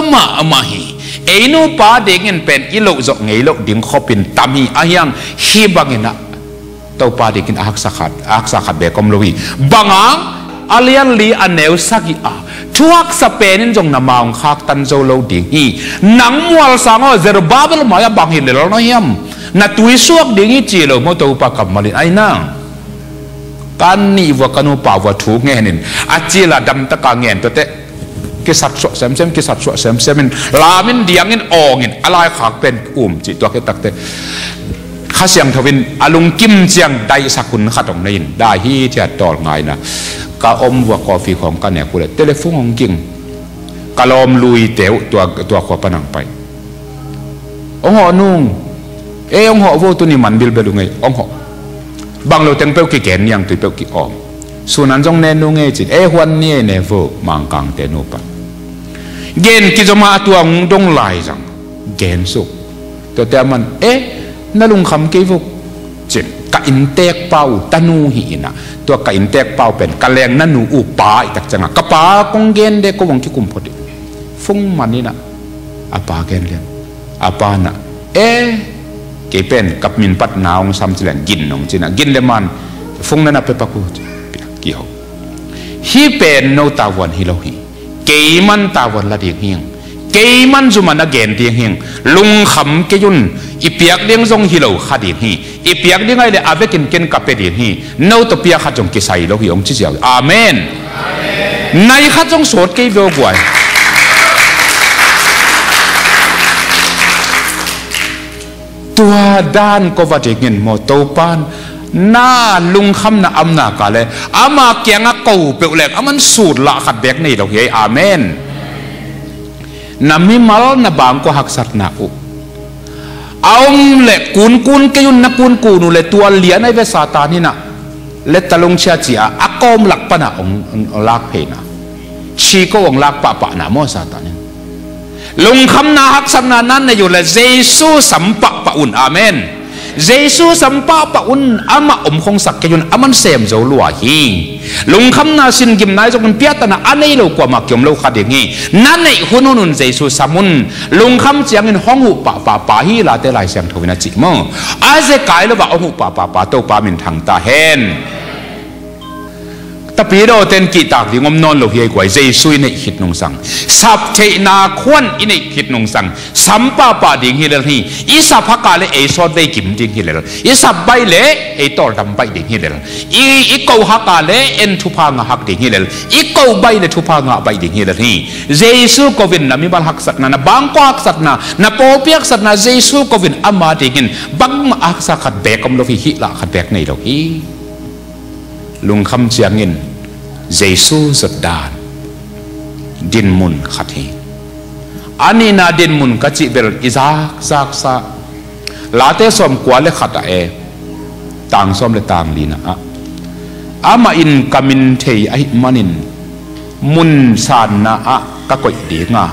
มาฮีไอ้นูป้าเด็กเงินเป็นอีโลกจกไงโลกดิ่งขบินตามีอายังฮีบังเงินนะเต้าป้าเด็กเงินอักษขัดเบกอมโลวีบังอ่ะอาเลียนลีอันเนวสักอีทุกสเปนินจงนำมาองคักตันโจโลดิ่งฮีนังมัวสังอ๋อเซอร์บาเบลมาอย่าบังเห็นเลยแล้วน้อยยำนัดตุยสวกดิ่งฮีจีโลมอเต้าป้ากับมาลินไอ้นั่งกันนี่ว่ากันูป่าวว่าถูกเงี้ยนินอาจีละดำตะกางเงี้ยตัวเตะกิสัตสวเซมกิสัตสวเซมลามินเดียงินอองินอะไรขากเป็นจิตตัวกิตักเตะข้าเสียงทวินอลุงกิมเจียงได้สักคุณขัดตรงนี้ได้ฮีจะต่อไงนะกะอมว่ากาแฟของกันเนี่ยกูเลยเทเลโฟนของกิงกะลอมลุยเต๋วตัวขวบปนังไปองหอนุ่งองหอโวตัวนี้มันบิลเบลุงไงองหอบางเราเต็งเป้ากี่แกนยังตัวเป้ากี่ออมส่วนนั้นจงแน่นงเอจิตวันนี้เนฟมังกังเตนุปะเกณฑ์กิจมาตัวงดงลายจังเกณฑ์สุกตัวแต่มันนั่นลุงคำกี่ฟุกจิตกะอินเตกเป้าตนูหีนะตัวกะอินเตกเป้าเป็นกะแรงนั่นหนูอุปาอีกจังกะปากงเกณฑ์เด็กก็วังที่กุมพอดีฟุ้งมันนี่นะอาปาเกณฑ์เลี้ยงอาปานะเกเป็นกับมินปัดนาวซ้ำจิเลนกินนงจินะกินเลมันฟงนั่นนับไปปักกูเกี่ยวฮีเป็นโนตาวันฮิโลฮีเกมันตาวันละเดียงเฮียงเกมันจุมันนักเกณฑ์เดียงเฮียงลุงขำเกยุนอีเปียกเดียงทรงฮิโลขาเดียงฮีอีเปียกเดียงไงเลยอาเวกินเกนกับเปเดียงฮีโนตเปียขัดจงกิไซโลฮีองจิเจียวอาเมนในขัดจงสวดเกยเวกวยตัวด้านก็ว่าเด็กเงินโมโตปานน่าลุงคำน่าอำนากาเลยอามาเกียงอากูเปลวแหลกอามันสูดละขัดเด็กนี่เราเฮ้ยอาเมนนามิมาลนาบางก็หักสัตนาอุเอาเล็กกุนเกยุนนักกุนกูนูเลยตัวเลี้ยในเวสาตานี่นะเล็ดตะลงเชียจีอาอากอมหลักปนะองลักเพนะชีก็องลักปะนะโมสาตานี่ลุงคำนาฮักสักนานั้นอยู่เลยเยซูสัมปะปะอุ่นอาเมน Giêsu sampa pa un ama khong sak ke yun aman sem zo lua hi lung kham na sin gim nai jong piata na anei lo kwa ma kyom lo kha de ngi na nei hununun Giêsu samun lung kham chiang in hong hu pa hi la te lai siang thowina chi mo a je kai lo ba ong hu pa to pa min thang ta hen tapi do ten ki tak di ngom non lo hi kwai Giêsu nei hit nong sang sap chei na khwan inei hit nong sang sampa pa ding hi le hi isa phaka le e sot ve kim ding hi le isa bai le e tor dam bai ding hi le i ko haka le en thu pha nga hak ding hi le i ko bai le thu pha nga bai ding hi le hi Giêsu ko vin na mi bal hak sat na bang ko hak sat na po piak sat na Giêsu ko vin ama ding hin bang ma ak sa khat be kom lo hi la khat bek nei lo hi lung kham chiang in Giêsu giật đàn din mun khát hi ani na din mun ka chi bel izak sak sa la te som kwa le khata e tang som le tang lina a ama in kamin thei ai manin mun san na a ka koi de nga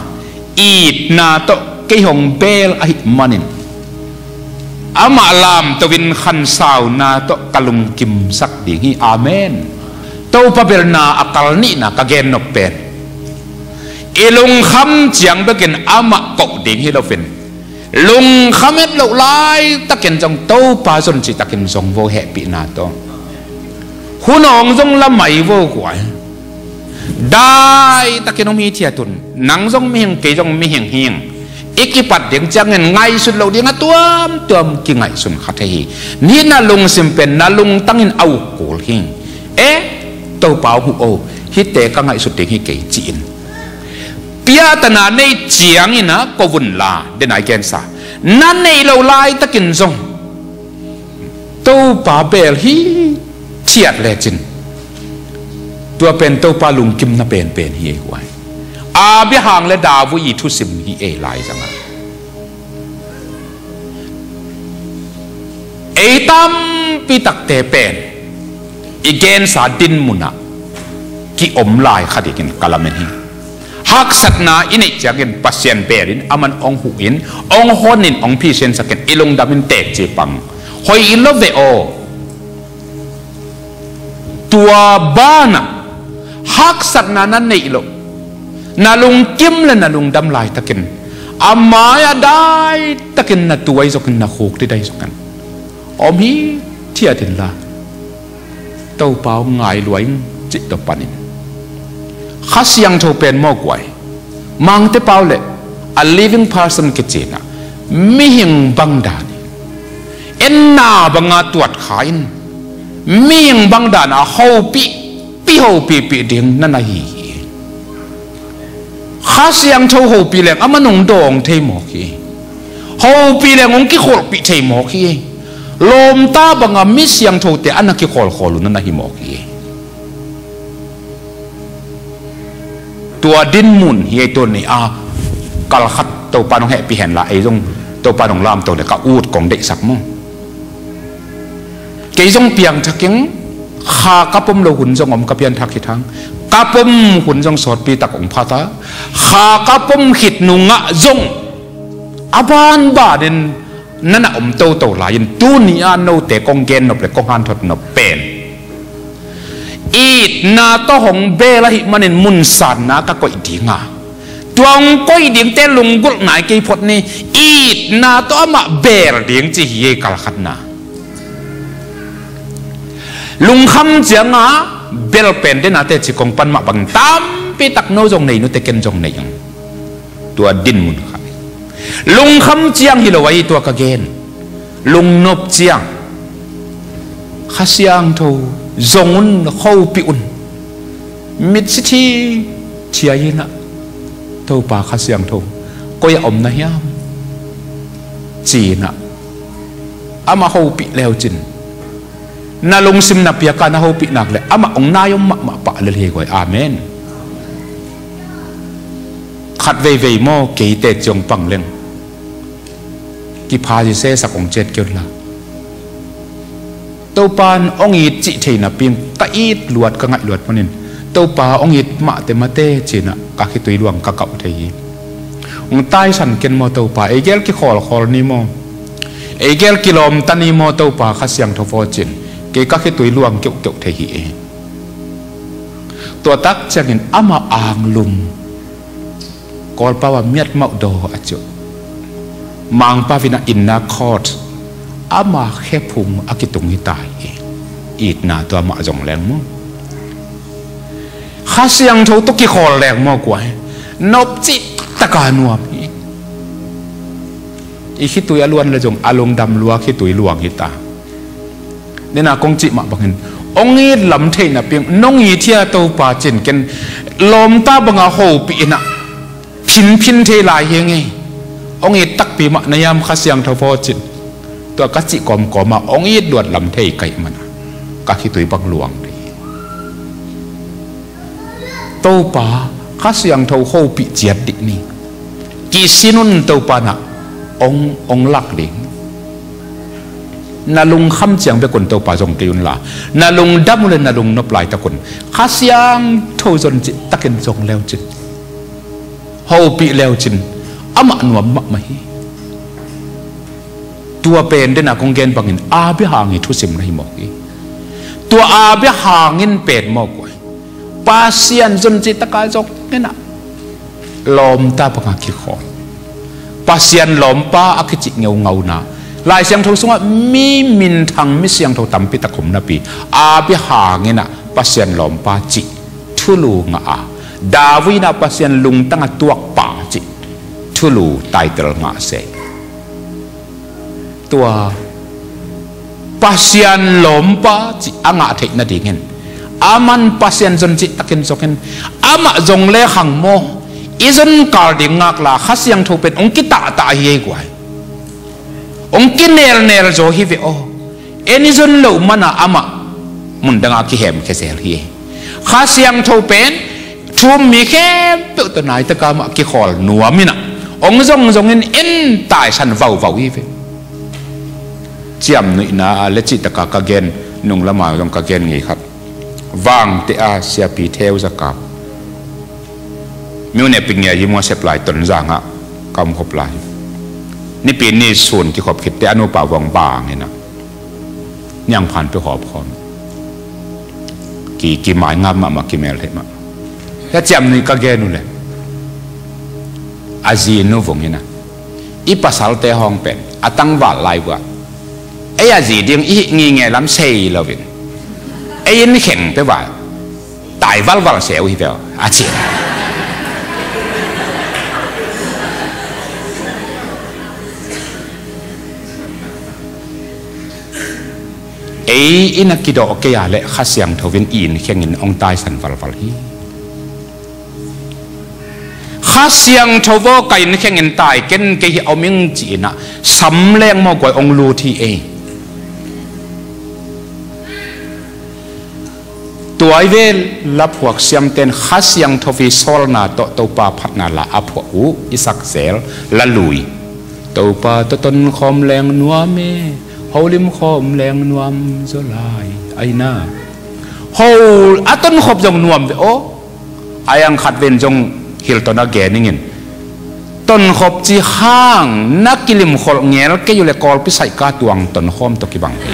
it na to ke hong bel ai manin ama lam to win khan sao na to kalung kim sak ding hi amen tàu pa bel na akal ni na kagen nok pen ilung kham chiang bekin ama kok ding hi lo fin lung khamet lo lai takin jong tàu pa son chi takin jong vo he pi na to hunong jong la mai vo kwai dai takin mi thia tun nang jong mi hing ke jong mi hing ikipat ding chang en ngai sun lo ding tuam ki ngai sun khat hi ni na lung sim pen na lung tangin au kol hing tàu bảo hụ ô hít tế các ngại xuất tiếng hi kể chín pia ta na nei chiang ina ko vun la den ai ken sa nan nei lo lai ta kin zong tàu pa bel hi chiat le chin tua pen tàu pa lung kim na pen hi kwai a bi hang le da vu yi thu sim hi e lai janga e tam pi tak te pen igen sa din muna ki om lai khadikin kalamen hi hak satna inei chagin pasien perin aman ong hu in ong honin ong pi sen saket ilung damin tek che pang hoi ilo ve o tua bana hak satna nan nei lo nalung kim le nalung dam lai takin amaya dai takin na tuai zokin na khok ti dai zokan om hi thia tin la tàu bao ngài luai chỉ đọc panin khát siang thâu pen mo quay mang te bao lệ a living person ke chena mi hing bang dan en na banga tuat khain mi hing bang dan a ho pi ding na hi khát siang thâu ho pi leng amanong dong thei mo ki ho pi leng ong ki khol pi thei mo ki lom ta banga mi siang tho te anaki khol na hi mo ki tua din mun hi to ni a kal khat to panong he pi hen la ai jong to panong lam to de ka ut kong de sak mo ke jong piang thaking kha kapom lo hun jong om kapian thakhi thang kapom hun jong sot pi tak ong phata kha kapom hit nunga jong aban ba den nana om to la yin tu ni an no te kong gen no pre kong han thot no pen it na to hong be la hi manin mun san na ka koi dinga tuang koi ding te lung gul nai ke phot ni it na to ma ber ding chi hi kal khat na lung kham changa bel pen de na te chi kong pan ma bang tam pi tak no jong nei no te ken jong nei yang tua din mun lung kham chiang hi lo wai tua ka gen lung nop chiang khasiang tho zongun khâu pi un mit chi chia na tho pa khasiang tho ko ya om na hiam chi na ama khâu pi leo chin na lung sim na pia ka na khâu pi nak le ama ong na yom ma pa le he goi amen khát về mo kỹ tệ trong bằng lên ki pha ji se sak ong chet kyo la to pan ong it chi theina pin ta it luat ka ngai luat panin to pa ong it ma te mate china ka khi tui luang ka kau thei ong tai san ken mo to pa e gel ki khol ni mo เอเกลกิโลมตันีโมเตาป่าข้าเสียงทฟอจินเกก็แค่ตัวลวงเกี่ยวเทหีตัวตักจะเห็นอามาอ่างลุมกอลป่าว่าเมียดมาโดอาจุมังป่าวินาอินนาคอดอามาแค่พุงอากิตุงหิตายอีดนาตัวมาจงแรงมั้งข้าเสียงทตุกิคอแรงมากกว่านบจิตะการนัวอีคิดตัวล้วนเลยจงอารมณ์ดำลัวคิดตัวลวงหิตาเนี่ยนะกงจิมาบังเห็นองค์นี้ลำเทน่ะเพียงน้องอีเทียตัวป่าจินกันลมตาบังอาโหปีน่ะพินเทลายยังไงองค์นี้ตักปีมะนายามข้าเสียงทฟอจินตัวกัจจิกอมกอมาองค์นี้ดวดลำเทไก่มันก็คิดตัวบังหลวงตัวป่าข้าเสียงทโหปีเจียดดินี่กิสินุนตัวป่าน่ะองหลักเลี้ยงนาลุงคำเจียงไปคนตัวป่าจงเกียนละนาลุงดับมุเลยนาลุงนบลายตะคนข้าเสียงโทจนจิตตะเกินจงแล้วจิตเฮาปีแล้วจินอามาหนวมมะไม่ตัวเป็นได้นาคงเกณฑ์บางเงินอาบิหางิทุสิมไรหมอกตัวอาบิหางินเป็นหมอกไว้ปาเสียนจนจิตตะกายจงนี่นะลมตาปะกาคิขอปาเสียนลมป้าอักจิเงานาลายเสียงทงสงะมีมินทางมิเสียงทงตั้มปิตะคุมนาปีอาบิหางินะปาเสียนลมป้าจิทุลูงะดาวินาปาเสียนลุงตั้งตัวป่าจิทุลูไตเตลงะเสตัวปาเสียนลมป้าจิอ่างะเทนดิ่งเงินอามันปาเสียนจนจิตตะกินจงเงินอามาจงเล่ขังโมอีจนกาลดิ่งงักลาข้าเสียงทงเป็นองค์กิตาตาเย่กว่าองค์กินเนลโจฮิเวโอเอ็นิจนเหลวมันอามามุนดังอาคิเฮมแค่เซลฮีข้าเสียงทงเป็นทุ่มมีแค่เปิดตัวไหนตะกามาคิขอลนัวมินะองค์จงเงินเอ็นตายฉันเฝ้าฮิเวเจียมนุยนาเลจิตะกากะเกนนุ่งละมาจงกะเกนไงครับวางเตอาเสียปีเทวสกับมิวเนปิงเงียยิมัวเสพลายตนจางะกำขบลายนี่ปีนี้ส่วนที่ขอบคิดแต่อนุปาวงบางเนี่ยนะยังผ่านไปหอบคอนกี่หมายงามมากี่เมลเห็นมาถ้าเจียมนุยกะเกนนู่นเลยอาจีนูฟงเนี่ยนะอีภาษาเตะห้องเป็นอาตังวาลายว่าไอ้อาจีเดียงอีงี้ไงล้ำเซย์เราเป็นไอ้ยันเข่งไปว่าตายวัลเสียวอีเดียวอาจีไอ้อินักกิโดโอเคยาเละข้าเสียงทวินอินเข่งเงินองตายสันวัลฮีข้าเสียงทว่าไก่เข่งเงินตายเก่งเกี่ยเอามิงจีน่ะสำแรงมากกว่าองลูทีเอตัวไอเวลลับหัวเสียมเต็นข้าเสียงทวีโซลนาโตตัวปาพัดนาละอับหัวอูอิสักเซลละลุยตัวปาตัวต้นคอมแรงนัวเมฮาวลิมคอมแรงนัวมโซลายไอน่าฮาวอัต้นขบจงนัวมโอไอยังขัดเวนจงฮิลตันแกนิ่งต้นขบจีห้างนักกิลิมขลเงี้ยแล้วก็อยู่เลยกอลพิสัยกาตวงต้นหอมตกิบังเอ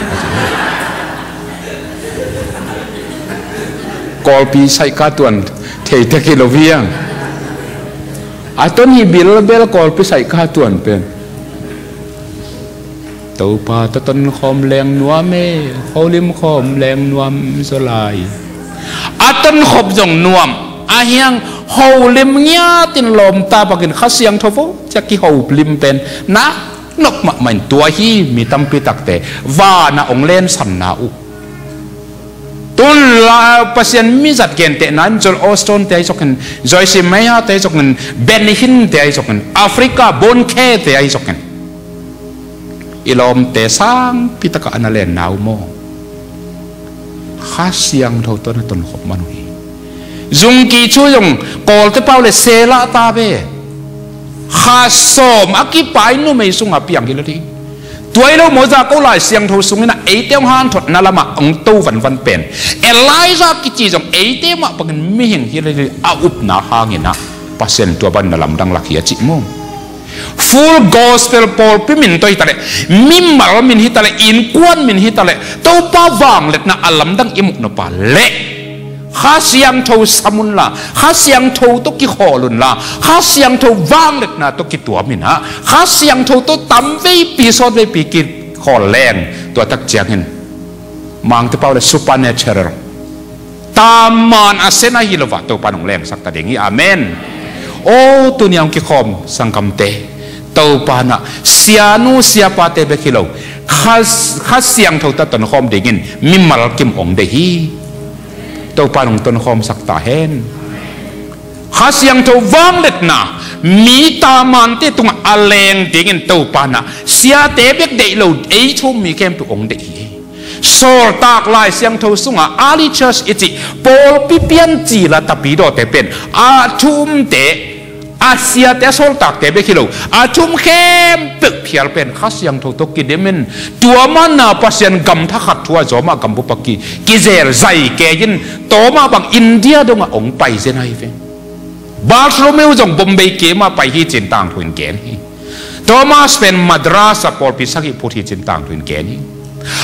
กอลปีใส่กาตวนเทตะกิโลเวียงอาต้นฮีบิลเบลกอลปีใส่กาตวนเป็นตัวปาต้นคอมแรงนัวเมเขาลิมคอมแรงนัวมสลายอาต้นขบจงนัวมอาเฮียงเขาลิมเงี้ยตินลมตาปกินข้าเสียงทว่าจะกี่เขาลิมเป็นนะนกมามันตัวฮีมีตั้มปีตักแต่ว่านะองเล่นสันนาอุตุลลาพัศยันมิจัดเกณฑ์เตนันจอลออสตันเตยจกันจอยซิเมียเตยจกันเบนฮินเตยจกันแอฟริกาบอนเคเตยจกันอิลอมเตสังพิตกะอันเลนนาวโมข้าเสียงเท่าต้นต้นขบมันหีจุงกีช่วยจงกอลเตเปาเลเซลาตาเบข้าสมอากิปายนู่ไม่สุงอภิยังกิโลทีตัวเราโมจากเขาไล่เสียงทูสุงนะเอเตียงฮันถดนาลามะองตู้วันเป็นเอไลซ์กิจิจงเอเตียมะปังไม่เห็นที่เลยอาอุปนาหางินะเปอร์เซ็นต์ตัวบันนาลามดังลักเฮียจิมุงฟ full gospel Paul pimin toy tale mimmal min hitale in kwan min hitale to pa wang let na alam dang imuk no pa le khá siang thâu samun la khá siang thâu to ki kholun la khá siang thâu wang let na to ki tua min ha khá siang thâu to tam vei pi so vei pi ki khol leng to tak chiang hin mang te pau le supernatural taman asena hilova to panong leng sak ta dengi amen o tu niang ki khom sangkam te to pana sianu siapa te be kilo khá siang thâu ta ton khom dingin mimmal kim ong de hi tàu panong ton khom sak ta hen khá siang tàu vang let na mi ta man te tung aleng dingin tàu pana sia te bek de lo ei thum mi kem tu ong de hi sol tak lai siang tàu sunga ali church iti pol pipian chi la tapi do te pen a thum te Asia te sol tak te be kilo atum khem pek phial pen khas yang tho to ki demen tua man na pasien gam tha khat thua zoma gam bu paki ki zel zai ke yin to ma bang India dong ong pai zen hai ve Bartholomew jong Bombay ke ma pai hi chin tang thuin ken hi Thomas pen madrasa por pi saki phuthi chin tang thuin ken hi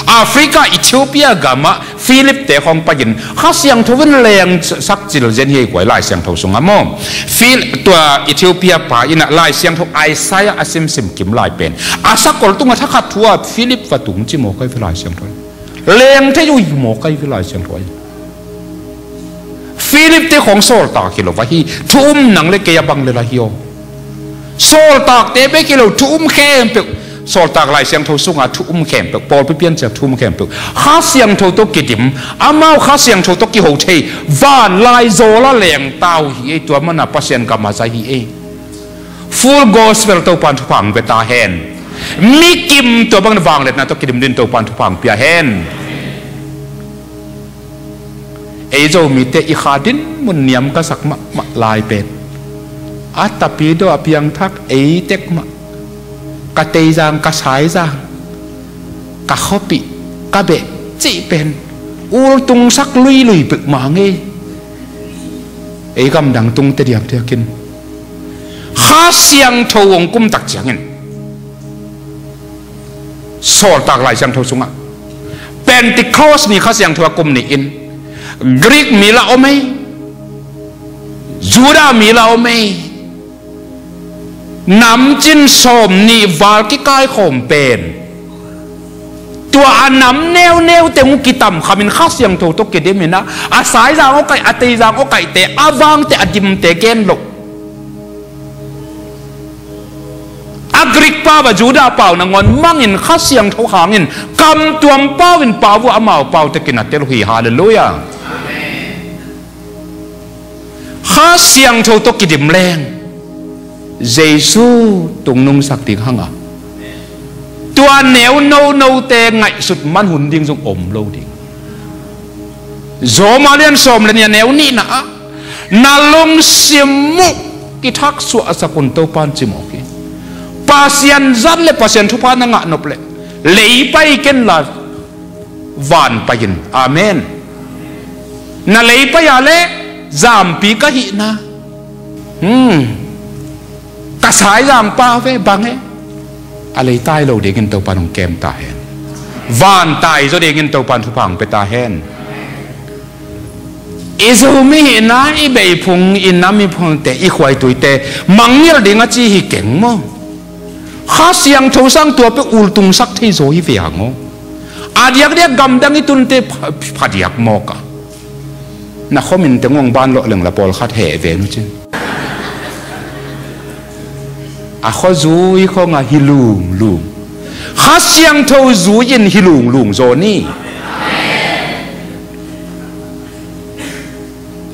Africa Ethiopia gama Philip te khong pagin khasiang thowin leng sak chil zen hi kwai lai siang tho sunga mo Phil to Ethiopia pa ina lai siang tho Isaiah asim sim kim lai pen asakol tunga thakhat thua Philip wa tung chi mo kai lai siang tho leng the yu mo kai lai siang tho Philip te khong sol ta kilo wa hi thum nang le ke ya bang le la hiyo sol tak te be kilo thum khem pe sol tak lai siang tho sunga thum khem pe pol pi pian chak thum khem pe kha siang tho to kidim amau kha siang tho to ki ho thei van lai zo la leng tau hi to mana pasien ka ma hi e full gospel to pan thupang be ta hen mi kim to bang wang let na to kidim din to pan thupang pia hen e zo mi te I khadin mun niam ka sak ma lai pen atapi do apiang thak e tek ma ka tei jang ka sai jang ka khopi ka be chi pen ul tung sak lui lui pek ma nge e gam dang tung te diam te kin kha siang tho wong kum tak changin sol tak lai siang tho sunga Pentecost ni kha siang tho kum ni in Greek mila omei Judah mila omei Nam chin som ni val ki kai khom pen tua anam neo neo te ngu kitam khamin khas yang tho to ke demina asai jang o kai atei jang o kai te awang te adim te gen lo Agrik pa ba Judah pau na ngon mangin khas yang tho hangin kam tuam pawin pawu amau pau te kinatel hi hallelujah khas yang tho to ki dim leng Giêsu tung nung sak ting hanga tua neo no no te ngai sut man hun ding jong om lo ding zo ma lian som le neo ni na long simu ki thak su asakun to pan chimo ki pasian zan le pasian thu pa na nga nop le lei pai ken la van pain amen na lei pa ya le zam pi ka hi na ka sai jam pa ve bang he alei tai lo de gin to pan ong kem ta hen van tai zo de gin to pan thu phang pe ta hen izo mi na I be phung in na mi phung te I khwai tui te mangil dinga chi hi keng mo kha siang tho sang tua pe ul tung sak thei zo hi ve hango adiak de gam dang I tun te phadiak mo ka na khomin te ngong ban lo leng la pol khat he ve nu chin a kho zui kho nga hilung lung kha siang tho zu yin hilung lung zo ni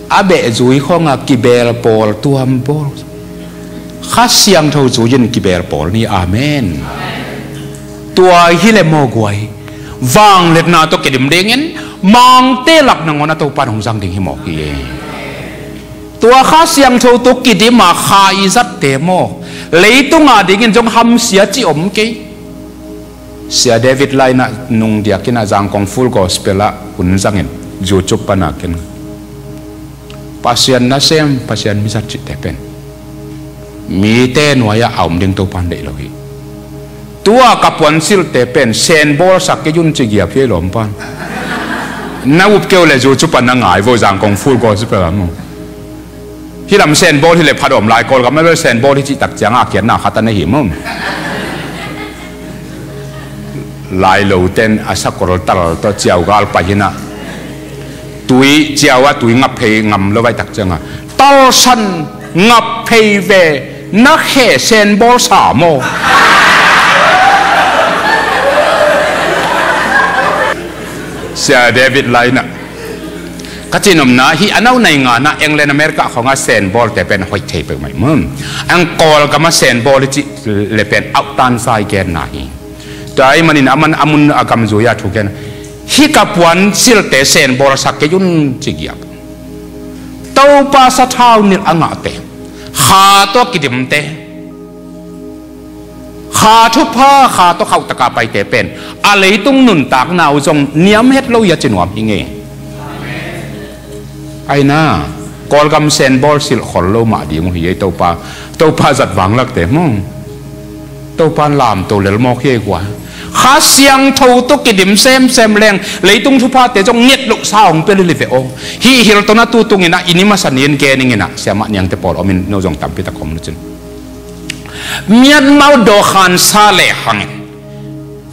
a be zui kho nga kibel pol tuam pol kha siang tho zu yin kibel pol ni amen tua hile mo guai wang let na to kedim dengen mang te lak na ngona to pan hong jang ding hi mo hi tua kha siang tho to kidima kha I zat te mo lấy tung à đi trong ham xia chỉ ôm cái xia David lại na nung dia kina giang kong full gospel la kun zangin jo chop pana ken pasien na sem pasien misat chỉ tepen มีเต้นไว้เอาดึงตัวปันได้เลยตัวกับปวนสิลเตเป็นเซนบอลสักยุ่นจิเกียบพี่หลอมปันน่าอุบเกี่ยวเลยจูจุปันนั่งหงายโวจังกงฟูลก็จะเป็นอะไรมั้งที่ลำเซนบอลที่เลยพัดอมลายกอลกับไม่เป็นเซนบอลที่จิตักจังอาเขียนหน้าขัดในหิมมั้งลายเหลวเต้นอาศักกอลตลอดตัวเจ้ากาลไปนะตุยเจ้าว่าตุยงับเพยงำแล้วไว้ตักจังอ่ะตอสันงับเพยเวนักเขเซนบอลสามโมเสียเดวิดไลน์น่ะก็จีนมนะฮีอันเอาในงานนะเอ็งเลนอเมริกาของอาเซนบอลแต่เป็นหอยเทปไปไหมมึงอังกอลกับมาเซนบอลที่เลยเป็นอัลตันไซแกนนะฮีแต่ไอ้มันนี่นะมันอามุนอากำจุยาถูกกันฮีกับวันสิลเตเซนบอลสักยุนจิกยับเต้าปาสะเท้านิลอ่างเตะขาตัวกิดมเตะขาทุบผ้าขาตัวเขาตะกาไปเตะเป็นอะไรต้องหนุนตากหนาวจงเนียมเฮ็ดเราอย่าจินวมยังไงไอ้น่ากอลกำเซนบอลสิลขอลโลมาดีมั้งเฮ้ยตัวปาจัดหวังลักเตะมั้งตัวปานลามตัวเลี้ยมอกเย่กว่าข้าเสียงทูตุกิดิมเซมแรงเลยตุ้งทุพาเตจงเงียดลุกสาวของเปริลิเฟโอฮีฮิลตัวนั้นตัวตุงเงินะอินิมาสันเนียนเกนิเงินะเสียมันยังเตปอลอมินโนจงตัมพิตาคอมนุจินเมียนมาโดขันซาเลหัง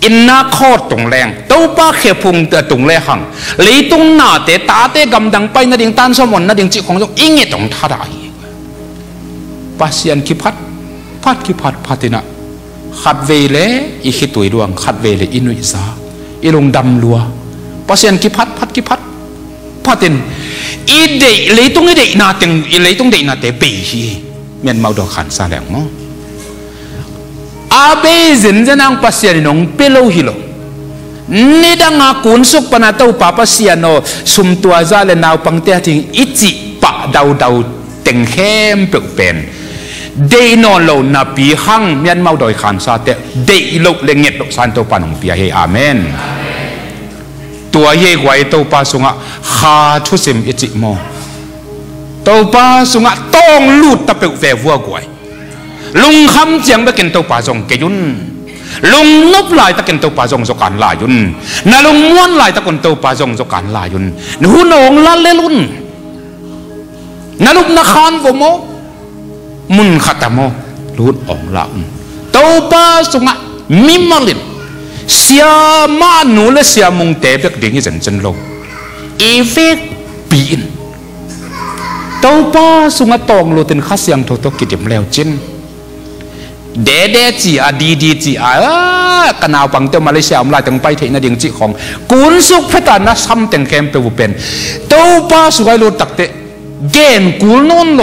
อินนาโคตรงแรงตัวป้าเขพุงเตตรงแรงหังเลยตุ้งหน้าเตตาเตกำดังไปนาดิ่งตันสมนนาดิ่งจิของจงอิงเงตรงท่าได้ปัสยันคิพัดคิพัดพัตินะขัดเวเลอีขิตุยดวงขัดเวเลอินุอิสาอีลงดำลัวปัสยันคิพัดพัตินอีเดเลยตุ้งอีเดนาติงอีเลยตุ้งเดนาเตปีฮีเมียนมาโดขันซาแรงมั้งอาเบซินจะนั่งปัสยานินงเปโลฮิโลนี่ดังอากุนสุกปนาตัวป้าปัสยานโนสุมตัวซาเลนาวปังเตียทิงอิจิปะดาวเต็งเข้มเปเป็นเดนอนโลนาปีหังเมียนมาโดยขันซาเตเดโลเลงเงตโลสันตัวปานงเปียเฮอาเมนตัวเย่ไว้ตัวป้าสุงะฮาทุสิมอิจิโมตัวป้าสุงะต้องลูดตะเปกเววัวกวยลุงคำเจียงไปกินตัวป่าจงเกยุนลุงนบลายตะกินตัวป่าจงสการลายุนนาลุงม้วนลายตะกินตัวป่าจงสการลายุนหูนองลาเลลุนนาลุงนักขันโวโมมุนขัตโมลุนอองลาอุนตัวป่าจงะมิมาลินเสียมาหนูและเสียมุงเตะเบกดิ่งที่จันโลเอเฟกปีนตัวป่าจงะตองโลตินข้าเสียงโตโตกิดมแล้วจินเดจีอาดีจีอากันเอาปังเตมาเลเซียอำลายตั้งไปเทนดิ่งจีของกุนสุกเพตานะซ้ำแต่งแคมเปวุเป็นตัวป้าสุไกโลตักเตเกนกุลนนโล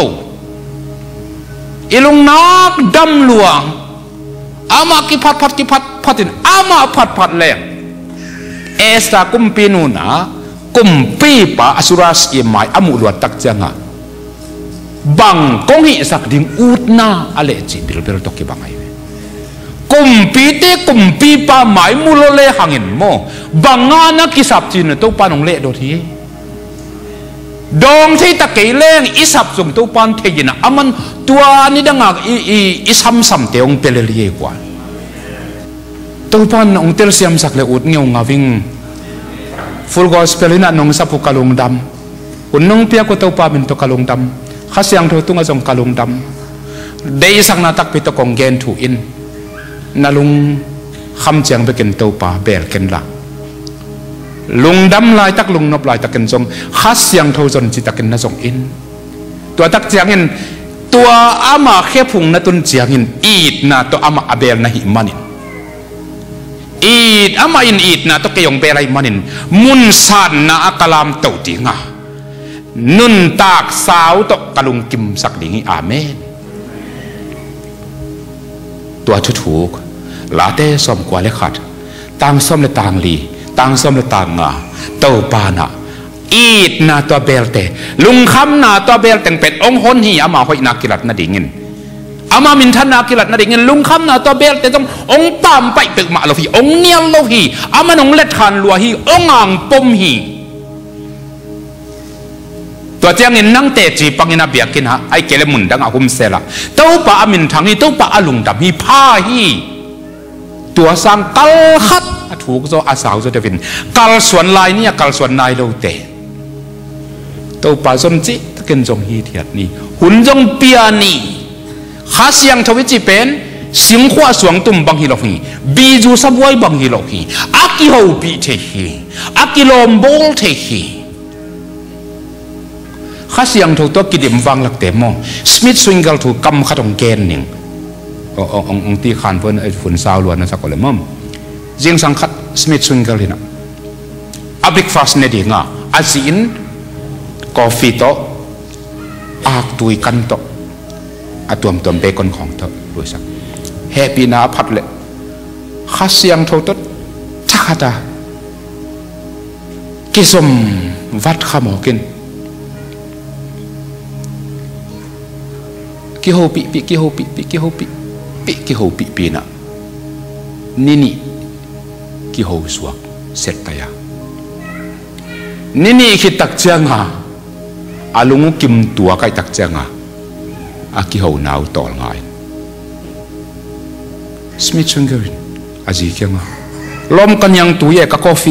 อีลุงนักดำหลวงอามากิพัดอามาพัดแรงเอสตากุมปีนูนะกุมปีป้าอสุราสอิมายอามุลวตักจังะบังกงหิสักดิ่งอุดนาอะไรจีบิลตกิบังไอกุมปีเตกุมปีป้าหมายมุลเลหังเงินโมบังงานักกิสับจีนตัวปานองเละโดทีดองที่ตะเกียเล่งอิสับส่งตัวปานเทียนะอามันตัวนี้ดังอิซ้ำเตองเปรลีกว่าตัวปานองเตลเซียมสักเลอุดเงียวงาวิงฟูลกอสเปลินะนงสับพุกะลงดำอุ่นนงเปียกตัวปาเป็นตัวกะลงดำข้าเสียงทูตุงจงกะลงดำได้สักนาตักปิตกงเกนถูอินนาลุงคำเจียงไปกินตัวป่าเบลกันละลุงดำลายตักลุงนบลายตักกันจงข้าเสียงทูจนจิตตักกันนาจงอินตัวตักเจียงอินตัวอามาแค่พุงนาตุนเจียงอินอีดนาตัวอามาอเบลนาหิมันินอีดอามาอินอีดนาตัวเกยงเบลไรมันินมุนซานนาอักลามเต่าติงะนุนตากสาวตกกะลุงกิมสักดิ่งอาเมนตัวชุดถูกลาเต้สมกว่าเลขัดต่างสมและต่างลีต่างสมและต่างงาเต้าปานะอีดนาตัวเบลเตลุงคำนาตัวเบลแต่งเป็ดองหนหีอามาหอยนากิลัดนาดิ่งเงินอามามินทันนากิลัดนาดิ่งเงินลุงคำนาตัวเบลแต่ต้ององตามไปตึกมาโลฮีองเนียลโลฮีอามันองเล็ดขันลัวฮีองอ่างปมฮี ตัวเจ้างินนั่งเตะจีปังอินาเบียกินฮะไอเกลมุนดังอากุมเซละเต้าป่าอามินทางนี้เต้าป่าอาลุงดำฮีผ้าฮีตัวสังกัลฮัดถูกโซอาสาวโซเดวินกัลส่วนลายนี่กัลส่วนนายเราเตะเต้าป่าสมจิตะเกินจงฮีเทียดนี่หุ่นจงเปียนี่ข้าเสียงทวิจิเป็นสิงขวาสวงตุ่มบังฮิโลฮีบีจูซับไว้บังฮิโลฮีอากิโฮปีเทฮีอากิโลมโบลเทฮีข้าเสียงถูกตัวกิดิมฟังหลักเต็มมั้งสมิธสวิงเกิลถูกกำขัดองเกนหนึ่งองตีขานเพื่อนไอ้ฝุ่นซาวล้วนนะสักคนเลยมั้งจิงสังขัดสมิธสวิงเกิลนะอับริกฟาสเนดีงาอาซีนกาแฟโตอากตุยกันโตอาตัวเบคอนของเธอรู้สักแฮปปี้นาพัดเลยข้าเสียงถูกตัวชักตากิสมวัดข้ามอกินกิโฮปิปิกิโฮปิปิกิโฮปิปิกิโฮปิปีน่ะนี่กิโฮสวกเสร็จตายนี่คิดตักเจ้างาอาลุงกิมตัวใครตักเจ้างาอากิโฮนาวต่อง่ายสมิธชงเกวินอาจีเกี่ยงาลมกันยังตัวใหญ่กับกาแฟ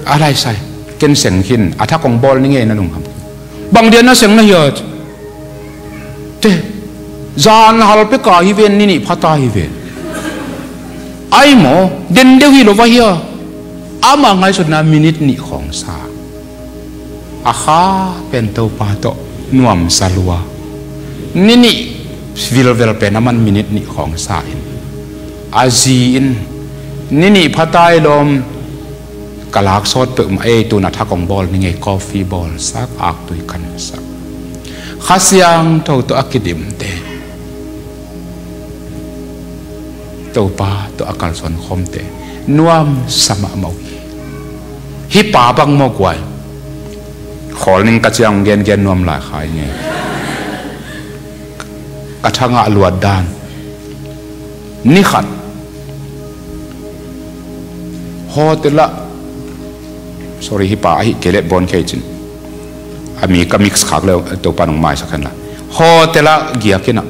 อะไรใส่เกินเสียงหินอาถ้ากองบอลนี่ไงนะลุงครับบางเดือนน่ะเสียงน่ะเยอะเจ้จานฮัลเปกาฮิเวนนี่พัตาฮิเวนไอ้หมอเดินเดียวฮิโลวะเฮียอามาไงสุดนะมินิทนี่ของซาอาคาเป็นตัวปาโตนวมสลัวนี่วิลเป็นน้ำมันมินิทนี่ของซาอินอาจีนนี่พัตาอิลมกลากสดเปิดมาตัวนัทกองบอลนี่ไงกาแฟบอลสักอักตุยกันสักข้าเสียงตัวอักดิมเตตัวป้าตัวอักลส่วนคมเตนวมสมะมาวฮิป้าบังมอกวยขอลิงกระเจียงเกนนวมหลายขายไงกระทั่งอลวดดานนี่ขัดฮอตละsorryฮิป้าฮิเกล็ดบอลเคจินอามีก็มิกซ์ขักแล้วตัวปานองไม้สักขนาดฮอเตละเกียกินะ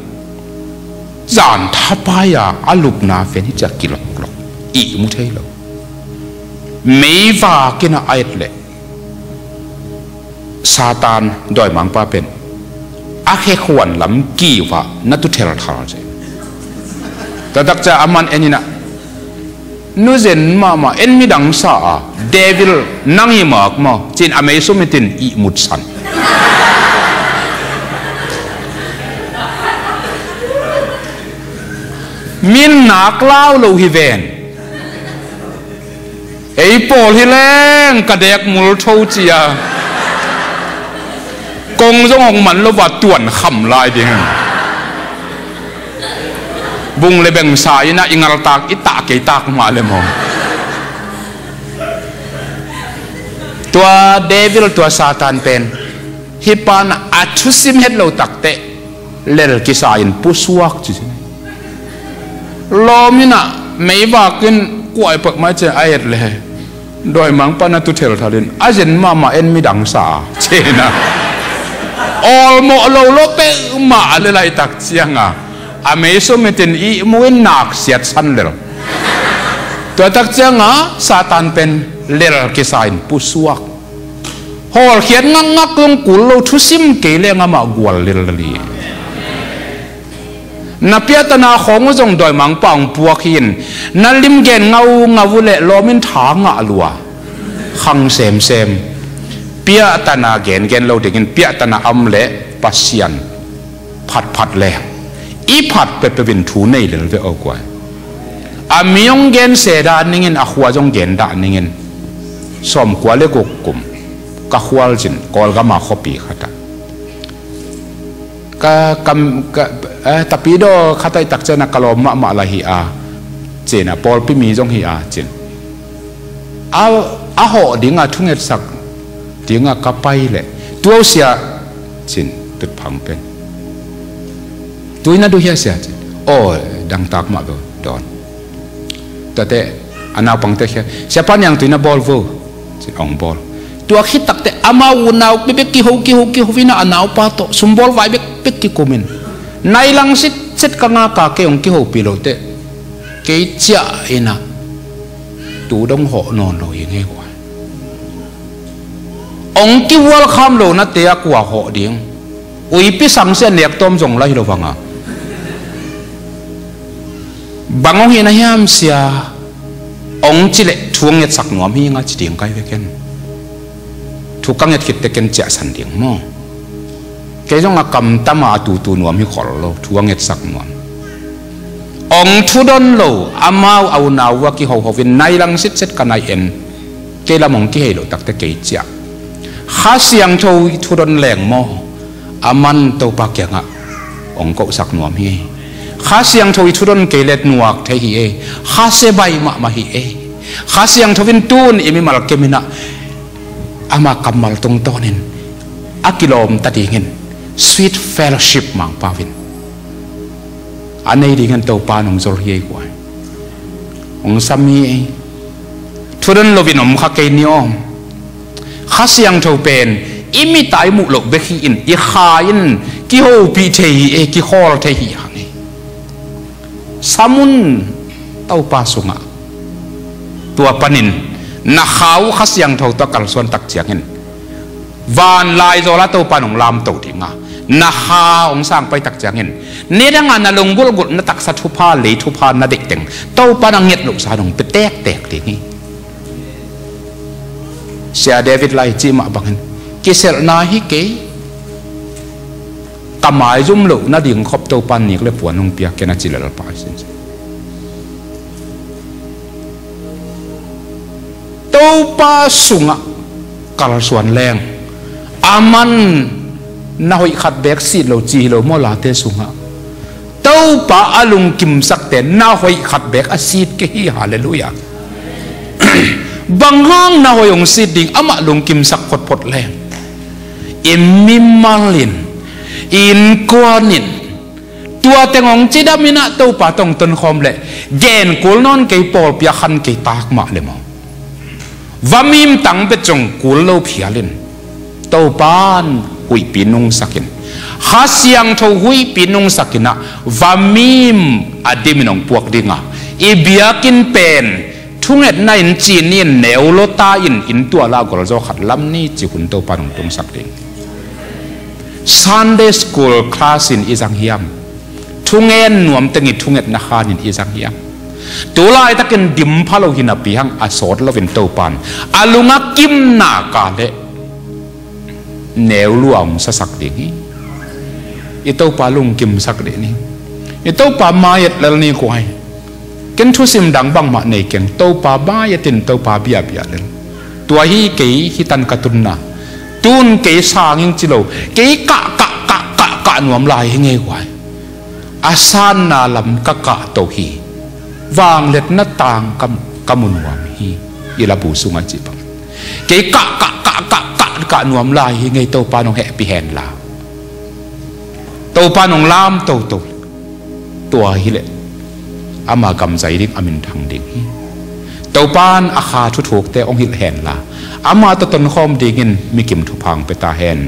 จานทับไปอ่ะอาลุกนาเฟนิจะกิโลกรัมอีมุเทลไม่ว่ากินะไอ้เล่ซาตานดอยมังป้าเป็นอาเคขวัญลำกี่ว่านัตุเทลทาร์เจแต่ดักจะอามันเอ็นี่นะนูเซนมาเอ็นมีดังซาเดวิลนั่งยิมากมาจินอเมซุมิตินอีมุดสันมินนักเล่าโลหิเวนไอ้ปอลฮิเลงกระเดกมุลโชจียกงจงของมันแล้วว่าต่วนขำลายดิงบุงเลยแบ่งสายนะอิงาลตากอิตาเกตากมาเลยมองตัวเดวิลตัวซาตานเป็นฮิปานอัตุสิมเฮดเราตักเตะเลลกิสายินปุสวกจิลมินะไม่ว่ากินกวยเปิกมาเจอไอ้เลยโดยมังปานาตุเทลทารินอาเจนมาเอ็นมีดังสาเชนะออลโมโลโลเปมาอะไรตักเชียงอ่ะอเมซุมิตินอีมวยนักเสียดสันเลยตัวตักเชียงอ่ะซาตานเป็นเลลกิสายินปุสวกฮอลเขียนงักลงกุลเราทุสิมเกลียงมากวลเลลีนับเปียตนาของจงดอยมังปังปัวขินนั่นลิมเกนเงาเละลมินถางะลัวขังเซมเปียตนาเกนเราเด็กินเปียตนาอัมเละปัสยันผัดแหลกอีผัดเป็นถูในเลยเวออกว่าอามียงเกนเสดานนิงินอขวาจงเกนดานนิงินสมกว่าเล็กกุมกะขวาจินกอลก็มาขบีขัดแต่ปีโดข้าไตตักเจนักกลมมาละฮีอาเจนะปอลพิมีจงฮีอาเจนอาหอดิ้งอาทุ่งเอ็ดสักดิ้งอากระไปเลยตัวเสียเจนตุดพังเป็นตัวนั้นดูเฮียเสียเจนโอ้ดังตากมาเบดอนแต่อันนาปังเตะเสียปันยังตัวนั้นบอลวูเจนองบอลต ตัวคิดตักแต่อามาวุนาวเป๊กกี่หูวินาอนาวปาโตสมบูรณ์ไว้เป๊กกี่กุมินในลังสิทธิ์เสร็จกังกาเกี่ยงกี่หูปีโลเตะเกี่ยจ้าเอ็นะตูดงหัวนอนโลยังไงวะองกี่วัลคำโลนัดเตะกว่าหัวดิ้งอุยพิสังเสียเนียกต้มจงไรโลฟังอ่ะบางองเห็นนะยามเสียองจิเลทวงเงสักหนวมฮีงาจิเดียงไกเวกันทุกกังเงคิดแต่กันจะสันเดียงมั่งแกจงกำตามาตูหนวมฮีขอโลทวงเงสักหนวมองทุดอนโลอามาเอาหนาวกี่หัววินในลังสิทธิ์เสร็จกันในเอ็นเกละมองกี่เหโลตักแต่เกยจ้าข้าเสียงโชว์ทุดอนแหลงมั่งอามันตัวปากยังอ่ะองก็สักหนวมฮีข้าเสียงทวิทุรนเกล็ดนัวเทฮีเอข้าเสบายมาฮีเอข้าเสียงทวินตูนอิมิมาลเกมินะอามากำมัลตรงต้นินอากิโลมตัดดิ่ง sweet fellowship มังปาวินอันนี้ดิ่งตัวปานองโซลีเอกว่าองสามีทุรนโลวินอมข้าเกนิอมข้าเสียงทวเป็นอิมิตายมุลกเบคีอินอีข้าอินกิโฮปีเทฮีเอกิฮอลเทฮีสามุนเต้าปาสุงะตัวปนินนักข่าวขัดยังเท่าตะกัลส่วนตักเจียงเห็นวานลายโซลาเต้าปานองลามเต้าถิงะนักข่าวองสร้างไปตักเจียงเห็นเนี่ยดังงานนั่งลงบุลกุลนัตักสัตว์ทุพาหลีทุพานาเด็กเต็งเต้าปานังเงียดลูกสาวดงไปแตกทีนี้เสียเดวิดไลจีมาบังเห็นกิเซลนาฮิเกย์กำหมายจุ่มลูกน่าดิ่งขบตัวปันนี่ก็เลยปวดนุ่งเปียกแกน่าจิเลลปายสิตัวป้าสุงะกาลส่วนแรงอามันน่าหอยขัดแบกสีโลจีโลมอลาเตสุงะตัวป้าอาลุงกิมสักแต่น่าหอยขัดแบกอาซีดเกฮีฮาเลลูยาบางห้างน่าหอยองซีดดิ่งอามาลุงกิมสักพดแรงอิมมิมาลินอินกวานินตัวเต็งองจีดามินะตัวป่าตองต้นคอมเล่เกนกุลนอนเกยปอลพิอาขันเกยตากมาเลยมั้งวามิมตังเปจงกุลโลพิอาลินตัวปานหุยปีนุงสักินหาเสียงทหุยปีนุงสักินะวามิมอดีมินองพวกดิ่งอ่ะอีเบียกินเป็นทุ่งเอ็ดในอินจีนีนเนวโลตาอินตัวลากรจขัดลำนี้จีคุณตัวปานองตรงสักดิ่งSunday school class in Izangyam, tungen nuam tengi tunget nahan in Izangyam. Tulai takin dimpalo hinapihang asot lovin topan. Alunga kim na kale neuluam sasak dingi. Ito palung kim sak dini. Ito pa mayat lalni kuai. Ken tusim dang bang mak neken. To pa bayatin to pa biya lel. Tuahi kei hitan katunna.ตุนเกสางยิงจิโลเกกะหนวมลายให้ไงวะอาซานนาลำกะโตฮีวางเล็ดหน้าต่างกำมุนวามฮีอีลาบูสุงจิบังเกกะหนวมลายให้ไงโตปานองแหปีแหนลาโตปานองลามโตตัวฮิเลอามากำใจดิ้งอามินทางดิ้งเต้าปานอาคาทุกแต่องหิลแหนลาอามาตต้นคอมดีเงินมีกิมทุพังไปตาแหน